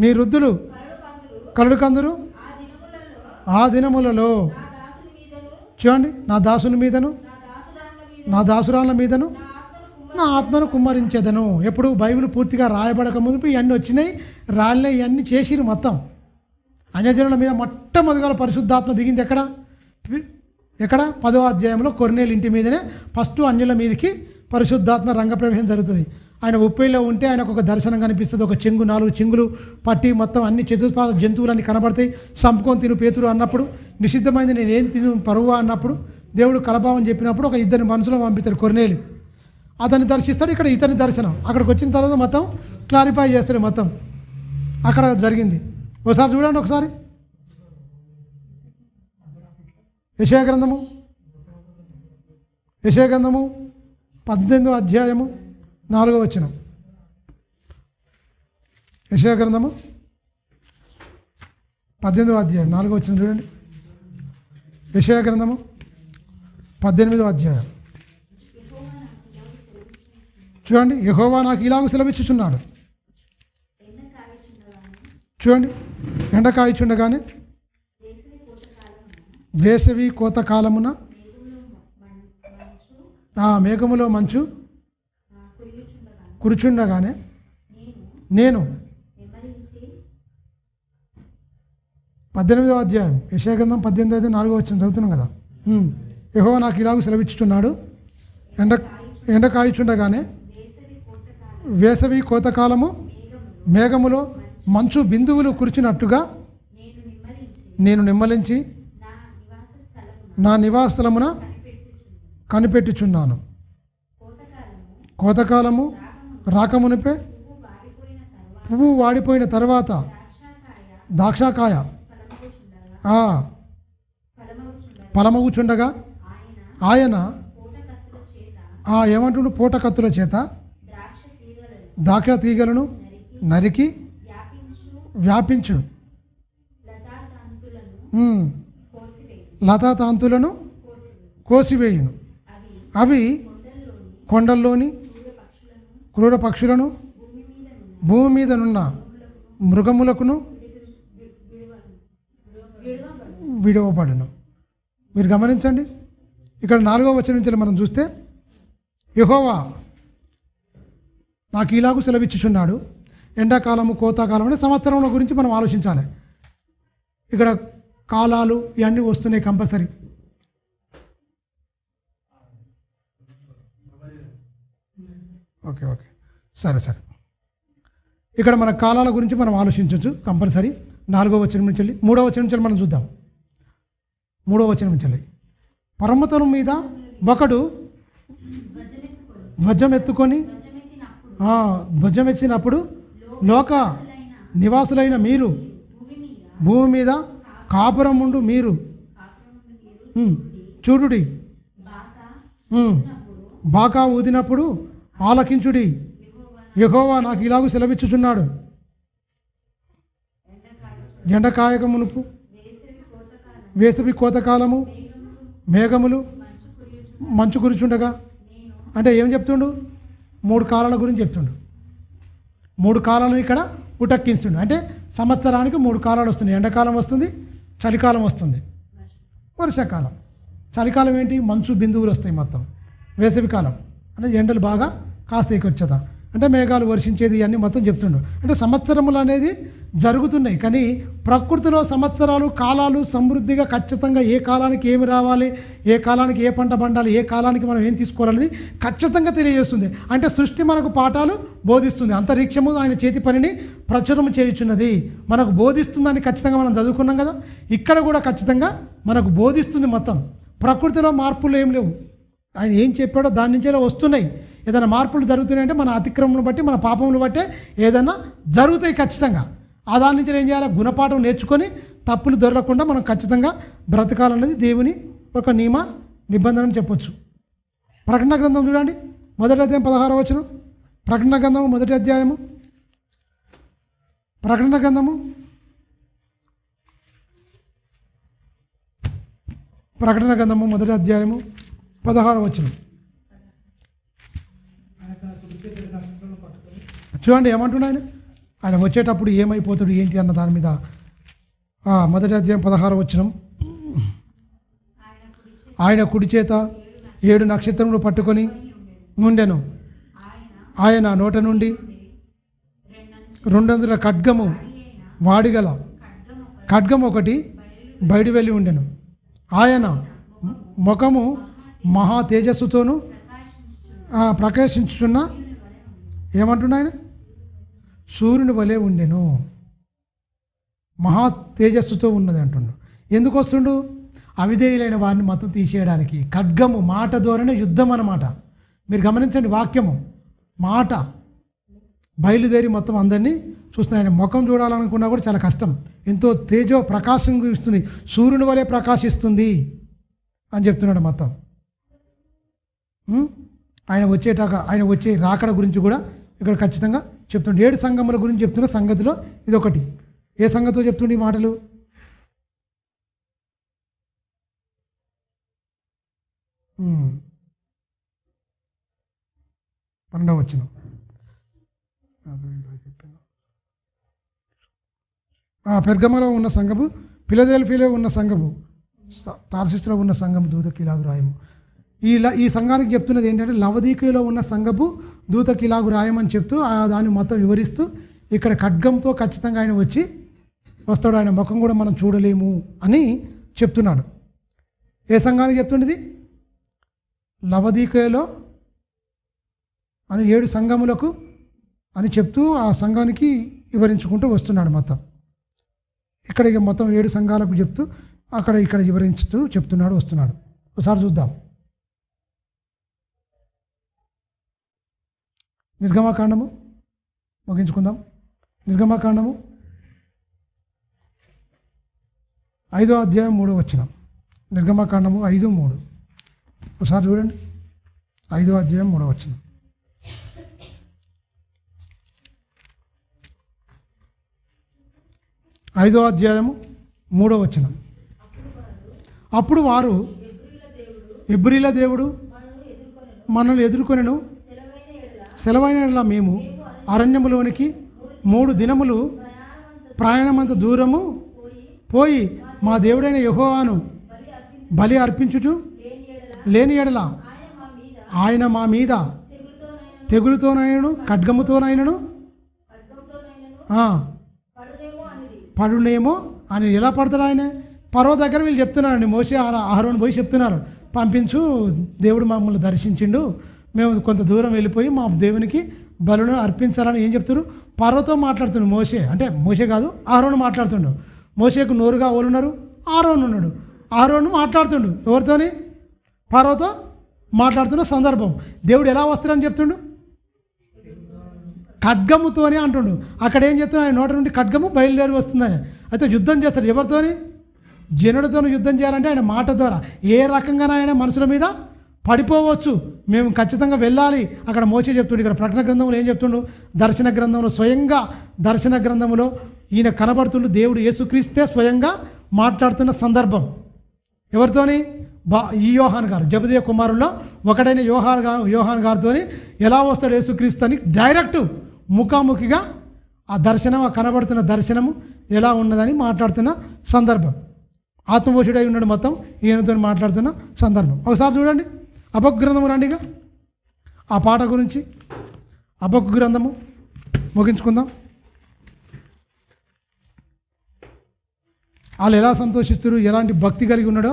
మీ వృద్ధులు కళ్ళు కందురు. ఆ దినములలో చూడండి, నా దాసుని మీదను నా దాసురాళ్ళ మీదను నా ఆత్మను కుమ్మరించేదను. ఎప్పుడు బైబిల్ పూర్తిగా రాయబడక ముందు ఇవన్నీ వచ్చినాయి, రాళ్ళే ఇవన్నీ చేసిరు మొత్తం. అన్యజనుల మీద మొట్టమొదటిగా పరిశుద్ధాత్మ దిగింది ఎక్కడ 10వ అధ్యాయంలో కొర్నేలు ఇంటి మీదనే ఫస్ట్ అన్యుల మీదకి పరిశుద్ధాత్మ రంగప్రవేశం జరుగుతుంది. ఆయన ఉప్పేలో ఉంటే ఆయనకు ఒక దర్శనం కనిపిస్తుంది. ఒక చెంగు 4 చెంగులు పట్టి మొత్తం అన్ని చతుర్పాద జంతువులన్నీ కనబడతాయి. సంపుకొని తిను పేతురు అన్నప్పుడు, నిషిద్ధమైంది నేను ఏం తిను పరువు అన్నప్పుడు, దేవుడు కలభావం చెప్పినప్పుడు ఒక 2 మనుషులను పంపిస్తాడు కొర్నేలు. అతన్ని దర్శిస్తాడు. ఇక్కడ ఇతని దర్శనం. అక్కడికి వచ్చిన తర్వాత మొత్తం క్లారిఫై చేస్తాడు. మొత్తం అక్కడ జరిగింది. ఒకసారి చూడండి. ఒకసారి యెషయా గ్రంథము 18వ అధ్యాయము 4వ వచనం. యెషయా గ్రంథము 18వ అధ్యాయం 4వ వచనం చూడండి. యెషయా గ్రంథము 18వ అధ్యాయం చూడండి. యెహోవా నాకు ఇలాగూ సెలవిచ్చుచున్నాడు. చూడండి, ఎండ కాయిచుండగానే వేసవి కోత కాలమున మేఘములో మంచు కురుచుండగానే నేను 18వ అధ్యాయం యెషయా గ్రంథం 18వ 4వ వచనం చదువుతున్నాం కదా. యెహోవా నాకు ఇలాగూ సెలవిచ్చుచున్నాడు. ఎండ కాయిచుండగానే వేసవి కోతకాలము మేఘములో మంచు బిందువులు కురిచినట్టుగా నేను నిమ్మలించి నా నివాసస్థలమున కనిపెట్టుచున్నాను. కోతకాలము రాకమునిపే పువ్వు వాడిపోయిన తర్వాత ద్రాక్షకాయ ఫలమగుచుండగా ఆయన ఏమంటుండు, పూటకత్తుల చేత ద్రాక్ష తీగలను నరికి వ్యాపించు లతాతాంతులను కోసివేయును. అవి కొండల్లోని క్రూర పక్షులను భూమి మీదనున్న మృగములకును విడవబడును. మీరు గమనించండి, ఇక్కడ 4వ వచనం నుంచి మనం చూస్తే యెహోవా నాకు ఇలాగూ సెలవిచ్చుచున్నాడు. ఎండాకాలము కోతాకాలం అంటే సంవత్సరంలో గురించి మనం ఆలోచించాలి. ఇక్కడ కాలాలు ఇవన్నీ వస్తున్నాయి కంపల్సరీ. ఓకే సరే. ఇక్కడ మన కాలాల గురించి మనం ఆలోచించవచ్చు కంపల్సరీ. 4వ వచనం నుంచి 3వ వచనం నుంచి మనం చూద్దాం. 3వ వచనం నుంచి పర్వతం మీద ఒకడు ధ్వజం ఎత్తినప్పుడు లోక నివాసులైన మీరు, భూమి మీద కాపురం ఉండు మీరు చూడుడి, బాకా ఊదినప్పుడు ఆలకించుడి, యెహోవా నాకు ఇలాగూ సెలవిచ్చుచున్నాడు. ఎండకాయక మునుపు, వేసవి కోతకాలము, మేఘములు మంచు కురుచుండగా. అంటే ఏం చెప్తుండు? 3 కాలాల గురించి చెప్తుండు. 3 కాలాలను ఇక్కడ ఉటక్కిస్తుండు. అంటే సంవత్సరానికి 3 కాలాలు వస్తున్నాయి. ఎండాకాలం వస్తుంది, చలికాలం వస్తుంది, వర్షాకాలం. చలికాలం ఏంటి? మంచు బిందువులు వస్తాయి మొత్తం. వేసవి కాలం అంటే ఎండలు బాగా కాస్త ఎక్కొచ్చదా, అంటే మేఘాలు వర్షించేది అన్నీ మొత్తం చెప్తుండు. అంటే సంవత్సరములు అనేది జరుగుతున్నాయి. కానీ ప్రకృతిలో సంవత్సరాలు, కాలాలు సమృద్ధిగా ఖచ్చితంగా ఏ కాలానికి ఏమి రావాలి, ఏ కాలానికి ఏ పంట పండాలి, ఏ కాలానికి మనం ఏం తీసుకోవాలనేది ఖచ్చితంగా తెలియజేస్తుంది. అంటే సృష్టి మనకు పాఠాలు బోధిస్తుంది. అంతరిక్షము ఆయన చేతి పనిని ప్రచురం చేయుచున్నది, మనకు బోధిస్తుందని ఖచ్చితంగా మనం చదువుకున్నాం కదా. ఇక్కడ కూడా ఖచ్చితంగా మనకు బోధిస్తుంది. మొత్తం ప్రకృతిలో మార్పులు ఏం లేవు. ఆయన ఏం చెప్పాడో దాని నుంచే వస్తున్నాయి. ఏదైనా మార్పులు జరుగుతున్నాయంటే మన అతిక్రమను బట్టి, మన పాపములు బట్టే ఏదైనా జరుగుతాయి ఖచ్చితంగా. ఆ దాని నుంచి ఏం చేయాలి? గుణపాఠం నేర్చుకొని తప్పులు దొరకకుండా మనం ఖచ్చితంగా బ్రతకాలన్నది దేవుని ఒక నిబంధన చెప్పొచ్చు. ప్రకటన గ్రంథం చూడండి, 1వ అధ్యాయం 16వ వచనం. ప్రకటన గ్రంథము 1వ అధ్యాయము, ప్రకటన గ్రంథము 1వ అధ్యాయము 16వ వచనం చూడండి. ఏమంటున్నాడు ఆయన వచ్చేటప్పుడు ఏమైపోతాడు ఏంటి అన్న దాని మీద 1వ అధ్యాయం 16వ వచనం. ఆయన కుడి చేత 7 నక్షత్రములు పట్టుకొని ఉండెను. ఆయన నోట నుండి 200 ఖడ్గము వాడిగల ఖడ్గం ఒకటి బయట వెళ్ళి ఉండెను. ఆయన ముఖము మహా తేజస్సుతోనూ ప్రకాశించుచున్న, ఏమంటున్నా ఆయన? సూర్యుని వలె ఉండెను. మహా తేజస్సుతో ఉన్నది అంటుండు. ఎందుకు వస్తుండు? అవిధేయులైన వారిని మతం తీసేయడానికి. ఖడ్గము మాట ద్వారానే యుద్ధం అన్నమాట. మీరు గమనించండి, వాక్యము మాట బయలుదేరి మొత్తం అందరినీ చూస్తుంది. ఆయన ముఖం చూడాలనుకున్నా కూడా చాలా కష్టం. ఎంతో తేజో ప్రకాశం ఇస్తుంది, సూర్యుని వలె ప్రకాశిస్తుంది అని చెప్తున్నాడు మొత్తం. ఆయన వచ్చే రాకడ గురించి కూడా ఇక్కడ ఖచ్చితంగా చెప్తుండే. 7 సంఘముల గురించి చెప్తున్న సంగతిలో ఇదొకటి. ఏ సంగతితో చెప్తుండే ఈ మాటలు? పన్నెండవ వచనం. పెర్గమలో ఉన్న సంఘము, ఫిలదెల్ఫియాలో ఉన్న సంఘము, తార్సిస్లో ఉన్న సంఘము దూతకి ఇలాగు రాయము. ఈ సంఘానికి చెప్తున్నది ఏంటంటే లవదీకలో ఉన్న సంఘపు దూతకి ఇలాగు రాయమని చెప్తూ దాన్ని మొత్తం వివరిస్తూ ఇక్కడ ఖడ్గంతో ఖచ్చితంగా ఆయన వస్తాడు. ఆయన ముఖం కూడా మనం చూడలేము అని చెప్తున్నాడు. ఏ సంఘానికి చెప్తున్నది? లవదీకలో అని 7 సంఘములకు అని చెప్తూ ఆ సంఘానికి వివరించుకుంటూ వస్తున్నాడు మొత్తం. ఇక్కడ ఇక మొత్తం 7 సంఘాలకు చెప్తూ ఇక్కడ వివరించుతూ చెప్తున్నాడు, వస్తున్నాడు. ఒకసారి చూద్దాం. నిర్గమకాండము ముగించుకుందాం. నిర్గమకాండము 5వ అధ్యాయం 3వ వచనం. నిర్గమకాండము 5:3 ఒకసారి చూడండి. 5వ అధ్యాయం 3వ వచనం. ఐదో అధ్యాయము 3వ వచనం. అప్పుడు వారు ఇబ్రీల దేవుడు మనల్ని ఎదుర్కొనెను, సెలవైన ఎడల మేము అరణ్యములోనికి 3 దినములు ప్రయాణమంత దూరము పోయి మా దేవుడైన యెహోవాను బలి అర్పించుచు లేని ఎడల ఆయన మా మీద తెగులుతోనైనను ఖడ్గముతోనైనను పడునేమో అని. ఎలా పడతాడు ఆయన? పరో దగ్గర వీళ్ళు చెప్తున్నారండి, మోషే అహరోను పోయి చెప్తున్నారు, పంపించు, దేవుడు మమ్మల్ని దర్శించిండు, మేము కొంత దూరం వెళ్ళిపోయి మా దేవునికి బలును అర్పించాలని ఏం చెప్తారు? పరోతో మాట్లాడుతున్నాడు మోషే. అంటే మోషే కాదు, అహరోను మాట్లాడుతుండు. మోషేకు నోరుగా ఎవరున్నారు? అహరోను ఉన్నాడు. అహరోను మాట్లాడుతుండు ఎవరితోని? పరోతో మాట్లాడుతున్న సందర్భం. దేవుడు ఎలా వస్తాడని చెప్తుండు? ఖడ్గముతోనే అంటుండు. అక్కడ ఏం చెప్తున్నాడు? ఆయన నోట నుండి ఖడ్గము బయలుదేరి వస్తుందని. అయితే యుద్ధం చేస్తాడు ఎవరితోని? జనులతో యుద్ధం చేయాలంటే ఆయన మాట ద్వారా ఏ రకంగానైనా మనుషుల మీద పడిపోవచ్చు. మేము ఖచ్చితంగా వెళ్ళాలి. అక్కడ మోషే చెప్తుండే, ఇక్కడ ప్రకటన గ్రంథంలో ఏం చెప్తుండు, దర్శన గ్రంథంలో స్వయంగా దర్శన గ్రంథంలో ఈయన కనబడుతుండు. దేవుడు యేసుక్రీస్తే స్వయంగా మాట్లాడుతున్న సందర్భం ఎవరితోని? ఈ యోహాన్ గారు, జబదేయ కుమారుల్లో ఒకడైన యోహాన్ గారితో ఎలా వస్తాడు యేసుక్రీస్తు అని డైరెక్ట్ ముఖాముఖిగా ఆ దర్శనం, ఆ కనబడుతున్న దర్శనము ఎలా ఉన్నదని మాట్లాడుతున్న సందర్భం. ఆత్మపోషుడై ఉన్నాడు మొత్తం ఈయనతో మాట్లాడుతున్న సందర్భం. ఒకసారి చూడండి హబక్కూ గ్రంథము రండిగా ఆ పాట గురించి. హబక్కూ గ్రంథము ముగించుకుందాం. వాళ్ళు ఎలా సంతోషిస్తారు, ఎలాంటి భక్తి కలిగి ఉన్నాడో,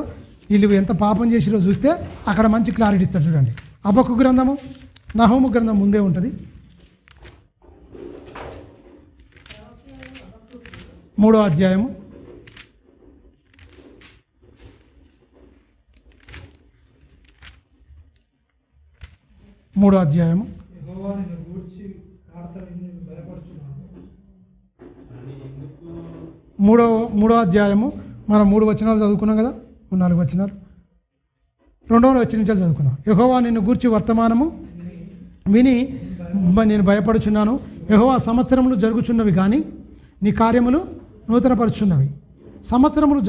వీళ్ళు ఎంత పాపం చేసిరో చూస్తే అక్కడ మంచి క్లారిటీ ఇస్తారు. చూడండి హబక్కూ గ్రంథము, నహూము గ్రంథం ముందే ఉంటుంది. 3వ అధ్యాయము 3వ అధ్యాయము 3వ అధ్యాయము మనం 3 వచనాలు చదువుకున్నాం కదా, 4 వచనాలు. 2వ వచనం నుంచి చదువుకుందాం. యెహోవా నిన్ను గూర్చి వర్తమానము విని నేను భయపడుచున్నాను. యెహోవా సంవత్సరములు జరుగుచున్నవి కానీ నీ కార్యములు నూతనపరుచున్నవి. సంవత్సరములు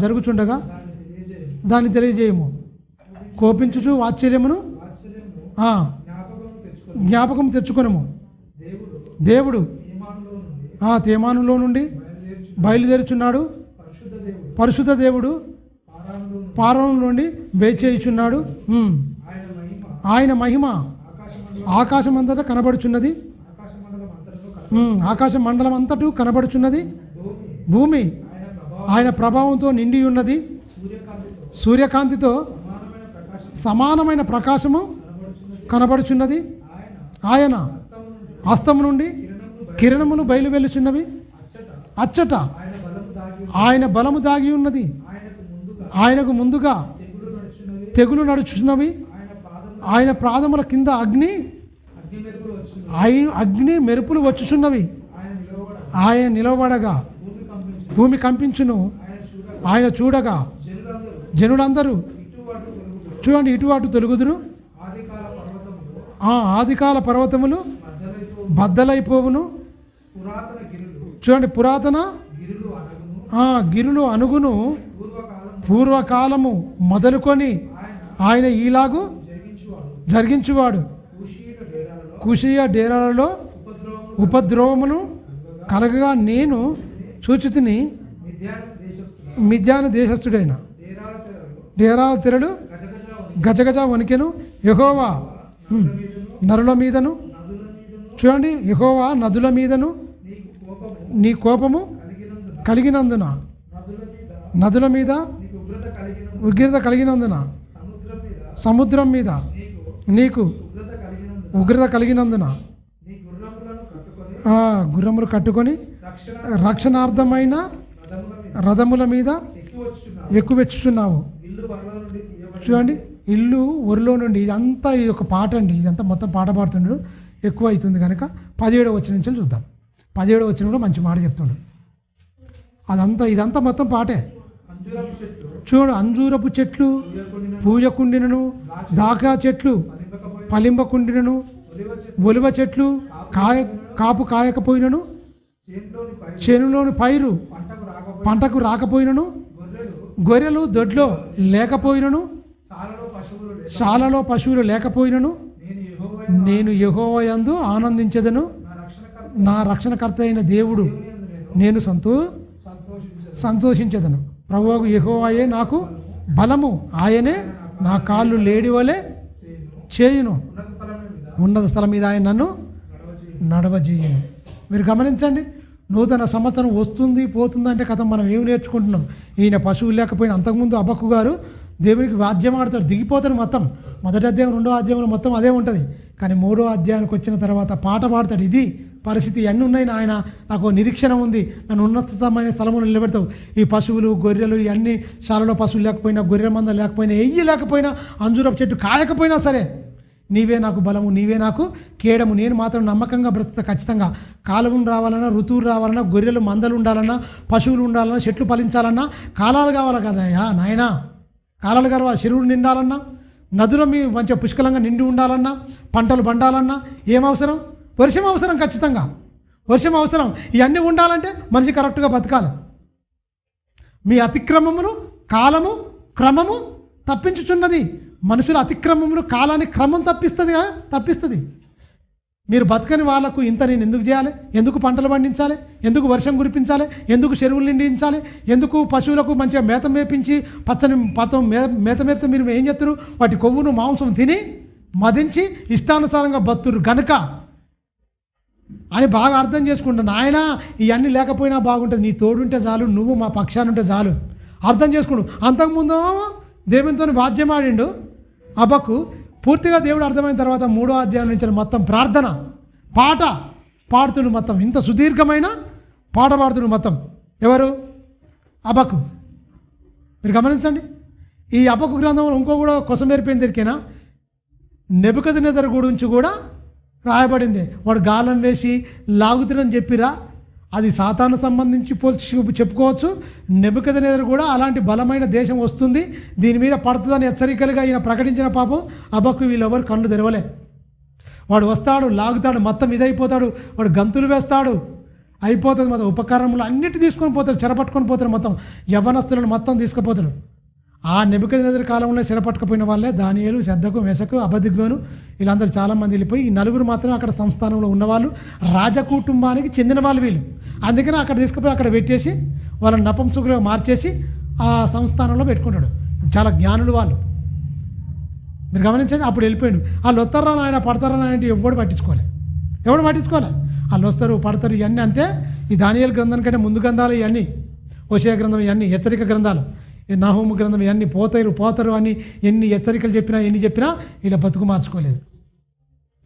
జరుగుచుండగా దాన్ని తెలియజేయము. కోపించుచు వాత్సల్యమును జ్ఞాపకం తెచ్చుకొనము. దేవుడు తేమానులో నుండి బయలుదేరుచున్నాడు. పరిశుద్ధ దేవుడు పారాను నుండి వేచేయుచున్నాడు. ఆయన మహిమ ఆకాశమంతటా కనబడుచున్నది. ఆకాశ మండలం అంతటూ కనబడుచున్నది. భూమి ఆయన ప్రభావంతో నిండి ఉన్నది. సూర్యకాంతితో సమానమైన ప్రకాశము కనబడుచున్నది. ఆయన హస్తము నుండి కిరణములు బయలువెళ్ళుచున్నవి. అచ్చట ఆయన బలము దాగి ఉన్నది. ఆయనకు ముందుగా తెగులు నడుచున్నవి. ఆయన పాదముల కింద అగ్ని మెరుపులు వచ్చుచున్నవి. ఆయన నిలవబడగా భూమి కంపించును. ఆయన చూడగా జనులందరూ చూడండి ఇటు అటు తొలుగుదురు. ఆదికాల పర్వతములు బద్దలైపోవును. చూడండి పురాతన గిరులు అనుగును. పూర్వకాలము మొదలుకొని ఆయన ఈలాగు జరిగించువాడు. కుషియ డేరాలలో ఉపద్రవమును కలగగా నేను సూచితిని. మిద్యాను దేశస్థుడైన డేరాల తెరలు గజగజ వణికెను. యెహోవా నరుల మీదను, చూడండి యెహోవా నదుల మీదను నీ కోపము కలిగినందున, నదుల మీద ఉగ్రత కలిగినందున, సముద్రం మీద నీకు ఉగ్రత కలిగినందున గుర్రములు కట్టుకొని రక్షణార్థమైన రథముల మీద ఎక్కువెచ్చుచున్నావు. చూడండి ఇల్లు ఒరిలో నుండి ఇదంతా ఇది ఒక పాట అండి. ఇదంతా మొత్తం పాట పాడుతుండడు. ఎక్కువ అవుతుంది కనుక 17వ వచనం నుంచి చూద్దాం. 17వ వచనంలో మంచి మాట చెప్తుండు. ఇదంతా మొత్తం పాటే. చూడు అంజూరపు చెట్లు పూయకుండినను, దాకా చెట్లు ఫలింపకుండినను, ఒలివ చెట్లు కాపు కాయకపోయినను, చేనులోని పైరు పంటకు రాకపోయినను, గొర్రెలు దొడ్లో లేకపోయినను, శాలలో పశువులు లేకపోయినను, నేను యెహోవా యందు ఆనందించెదను. నా రక్షణకర్త అయిన దేవుడు నేను సంతోషించెదను. ప్రభువు యెహోవాయే నాకు బలము. ఆయనే నా కాళ్ళు లేడి వలె చేయును. ఉన్నత స్థలం మీద ఆయన నన్ను నడవజేయును. మీరు గమనించండి, నూతన సంవత్సరం వస్తుంది పోతుందంటే కథ మనం ఏమి నేర్చుకుంటున్నాం. ఈయన పశువులు లేకపోయినా అంతకుముందు హబక్కూ గారు దేవునికి వాద్యం ఆడతాడు, దిగిపోతాడు. మొత్తం 1వ అధ్యాయం 2వ అధ్యాయంలో మొత్తం అదే ఉంటుంది. కానీ 3వ అధ్యాయానికి వచ్చిన తర్వాత పాట పాడతాడు. ఇది పరిస్థితి, అన్నీ ఉన్నాయి నాయన, నాకు నిరీక్షణ ఉంది, నన్ను ఉన్నతమైన స్థలంలో నిలబెడతావు. ఈ పశువులు గొర్రెలు ఇవన్నీ శాలలో పశువులు లేకపోయినా, గొర్రె మంద లేకపోయినా, ఎయ్యి లేకపోయినా, అంజూరపు చెట్టు కాయకపోయినా సరే, నీవే నాకు బలము, నీవే నాకు కేడము, నేను మాత్రం నమ్మకంగా బ్రతుకుతా ఖచ్చితంగా. కాలం రావాలన్నా, ఋతువులు రావాలన్నా, గొర్రెలు మందలు ఉండాలన్నా, పశువులు ఉండాలన్నా, చెట్లు ఫలించాలన్నా కాలాలు కావాలి కదయ్యా నాయనా. కాలాలు కావాలి, చెరువులు నిండాలన్నా, నదుల మీ మంచిగా పుష్కలంగా నిండి ఉండాలన్నా, పంటలు పండాలన్నా ఏం అవసరం? వర్షం అవసరం, ఖచ్చితంగా వర్షం అవసరం. ఇవన్నీ ఉండాలంటే మనిషి కరెక్ట్గా బతకాలి. మీ అతిక్రమములు కాలము క్రమము తప్పించుచున్నది. మనుషుల అతిక్రమములు కాలాన్ని క్రమం తప్పిస్తుంది. మీరు బతకని వాళ్ళకు ఇంత నేను ఎందుకు చేయాలి? ఎందుకు పంటలు పండించాలి? ఎందుకు వర్షం కురిపించాలి? ఎందుకు చెరువులు నిండించాలి? ఎందుకు పశువులకు మంచిగా మేత మేపించి పచ్చని మేత మేపితే మీరు ఏం చేస్తారు? వాటి కొవ్వును మాంసం తిని మదించి ఇష్టానుసారంగా బతురు గనుక అని బాగా అర్థం చేసుకుంటాను. ఆయన ఇవన్నీ లేకపోయినా బాగుంటుంది, నీ తోడుంటే చాలు, నువ్వు మా పక్షానుంటే చాలు. అర్థం చేసుకుంటు. అంతకుముందు దేవునితో వాద్యం ఆడిండు అబ్బకు. పూర్తిగా దేవుడు అర్థమైన తర్వాత 3వ అధ్యాయం నుంచి మొత్తం ప్రార్థన పాట పాడుతుండు. మొత్తం ఇంత సుదీర్ఘమైన పాట పాడుతుండు మొత్తం. ఎవరు? అబకు. మీరు గమనించండి. ఈ అబకు గ్రంథంలో ఇంకో కూడా కొసమేరిపోయింది దొరికేనా, నెబుకద్నెజరు గురించి కూడా రాయబడింది. వాడు గాలం వేసి లాగుతున్నని చెప్పిరా, అది సాతాను సంబంధించి చెప్పుకోవచ్చు. నెబుకద్నెజరు కూడా అలాంటి బలమైన దేశం వస్తుంది, దీని మీద పడుతుందని హెచ్చరికలుగా ఈయన ప్రకటించిన పాపం అబక్కు వీళ్ళెవరు కళ్ళు తెరవలే. వాడు వస్తాడు, లాగుతాడు, మొత్తం ఇదైపోతాడు, వాడు గంతులు వేస్తాడు, అయిపోతుంది. మొత్తం ఉపకరణములు అన్నిటి తీసుకొని పోతాడు, చెరపట్టుకొని పోతాడు, మొత్తం యవ్వనస్తులను మొత్తం తీసుకుపోతాడు. ఆ నెబుకద్నెజరు కాలంలో చెరపట్టుకుపోయిన వాళ్ళే దానియేలు, శద్రకు, మెషకు, అబద్దిగ్గోను వీళ్ళందరూ చాలామంది వెళ్ళిపోయి, ఈ 4 మాత్రం అక్కడ సంస్థానంలో ఉన్నవాళ్ళు, రాజకుటుంబానికి చెందిన వాళ్ళు వీళ్ళు. అందుకని అక్కడ తీసుకుపోయి అక్కడ పెట్టేసి వాళ్ళని నపంసకులుగా మార్చేసి ఆ సంస్థానంలో పెట్టుకుంటాడు. చాలా జ్ఞానులు వాళ్ళు. మీరు గమనించండి. అప్పుడు వెళ్ళిపోయాడు. వాళ్ళు వస్తారా ఆయన పడతారా అంటే ఎవడు పట్టించుకోలే. వాళ్ళు వస్తారు పడతారు ఇవన్నీ. అంటే ఈ దానియేలు గ్రంథం కంటే ముందు గ్రంథాలు ఇవన్నీ, హోషేయ గ్రంథం ఇవన్నీ హెచ్చరిక గ్రంథాలు, నహూము గ్రంథం ఇవన్నీ పోతారు అని ఎన్ని హెచ్చరికలు చెప్పినా ఎన్ని చెప్పినా ఇలా బతుకు మార్చుకోలేదు.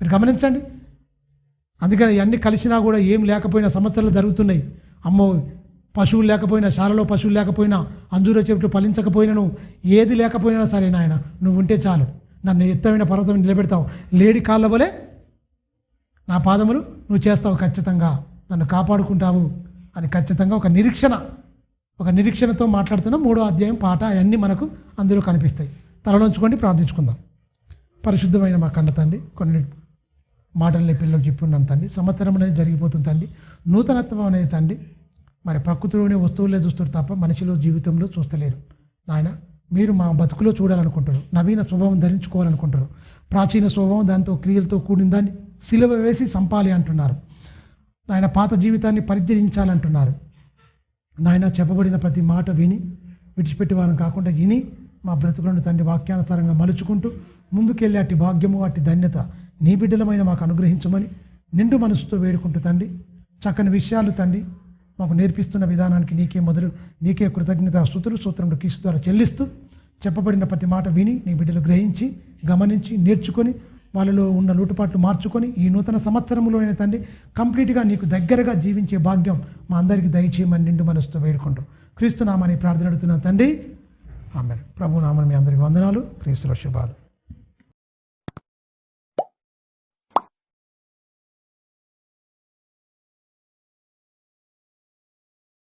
మీరు గమనించండి. అందుకని ఇవన్నీ కలిసినా కూడా ఏం లేకపోయినా సంవత్సరాలు జరుగుతున్నాయి. అమ్మో, పశువులు లేకపోయినా, శాలలో పశువులు లేకపోయినా, అంజూర చెట్లు ఫలించకపోయినాను, ఏది లేకపోయినా సరే నాయన నువ్వు ఉంటే చాలు, నన్ను ఎత్తమైన పర్వతం నిలబెడతావు, లేడి కాళ్ళ వలె నా పాదములు నువ్వు చేస్తావు, ఖచ్చితంగా నన్ను కాపాడుకుంటావు అని ఖచ్చితంగా ఒక నిరీక్షణతో మాట్లాడుతున్న 3వ అధ్యాయం పాట అవన్నీ మనకు అందులో కనిపిస్తాయి. తలలోంచుకోండి, ప్రార్థించుకుందాం. పరిశుద్ధమైన మా కన్న తండ్రి, కొన్ని మాటల్ని పిల్లలకు చెప్పున్నాను తండ్రి. సంవత్సరం అనేది జరిగిపోతుంది తండ్రి. నూతనత్వం అనేది తండ్రి మరి ప్రకృతిలోనే వస్తువులే చూస్తారు తప్ప మనిషిలో జీవితంలో చూస్తలేరు నాయన. మీరు మా బతుకులో చూడాలనుకుంటారు, నవీన స్వభావం ధరించుకోవాలనుకుంటారు. ప్రాచీన స్వభావం దాంతో క్రియలతో కూడిన దాన్ని సిలువ వేసి చంపాలి అంటున్నారు నాయన. పాత జీవితాన్ని పరిత్యజించాలంటున్నారు నాయన. చెప్పబడిన ప్రతి మాట విని విడిచిపెట్టి వారం కాకుండా విని మా బ్రతుకులను తండ్రి వాక్యానుసారంగా మలుచుకుంటూ ముందుకెళ్ళి అట్టి భాగ్యము అట్టి ధన్యత నీ బిడ్డలమైన మాకు అనుగ్రహించమని నిండు మనసుతో వేడుకుంటూ తండ్రి, చక్కని విషయాలు తండ్రి మాకు నేర్పిస్తున్న విధానానికి నీకే కృతజ్ఞత స్తుతులు స్తోత్రములు క్రీస్తు ద్వారా చెల్లిస్తూ, చెప్పబడిన ప్రతి మాట విని నీ బిడ్డలు గ్రహించి గమనించి నేర్చుకొని వాళ్ళలో ఉన్న లోటుపాట్లు మార్చుకొని ఈ నూతన సంవత్సరంలో అయిన తండ్రి కంప్లీట్గా నీకు దగ్గరగా జీవించే భాగ్యం మా అందరికీ దయచేయమని నిండు మనసుతో వేడుకుంటూ క్రీస్తు నామని ప్రార్థన అడుగుతున్నాను తండ్రి. ఆమేన్. ప్రభు నామని మీ అందరికీ వందనాలు. క్రీస్తుల శుభాలు.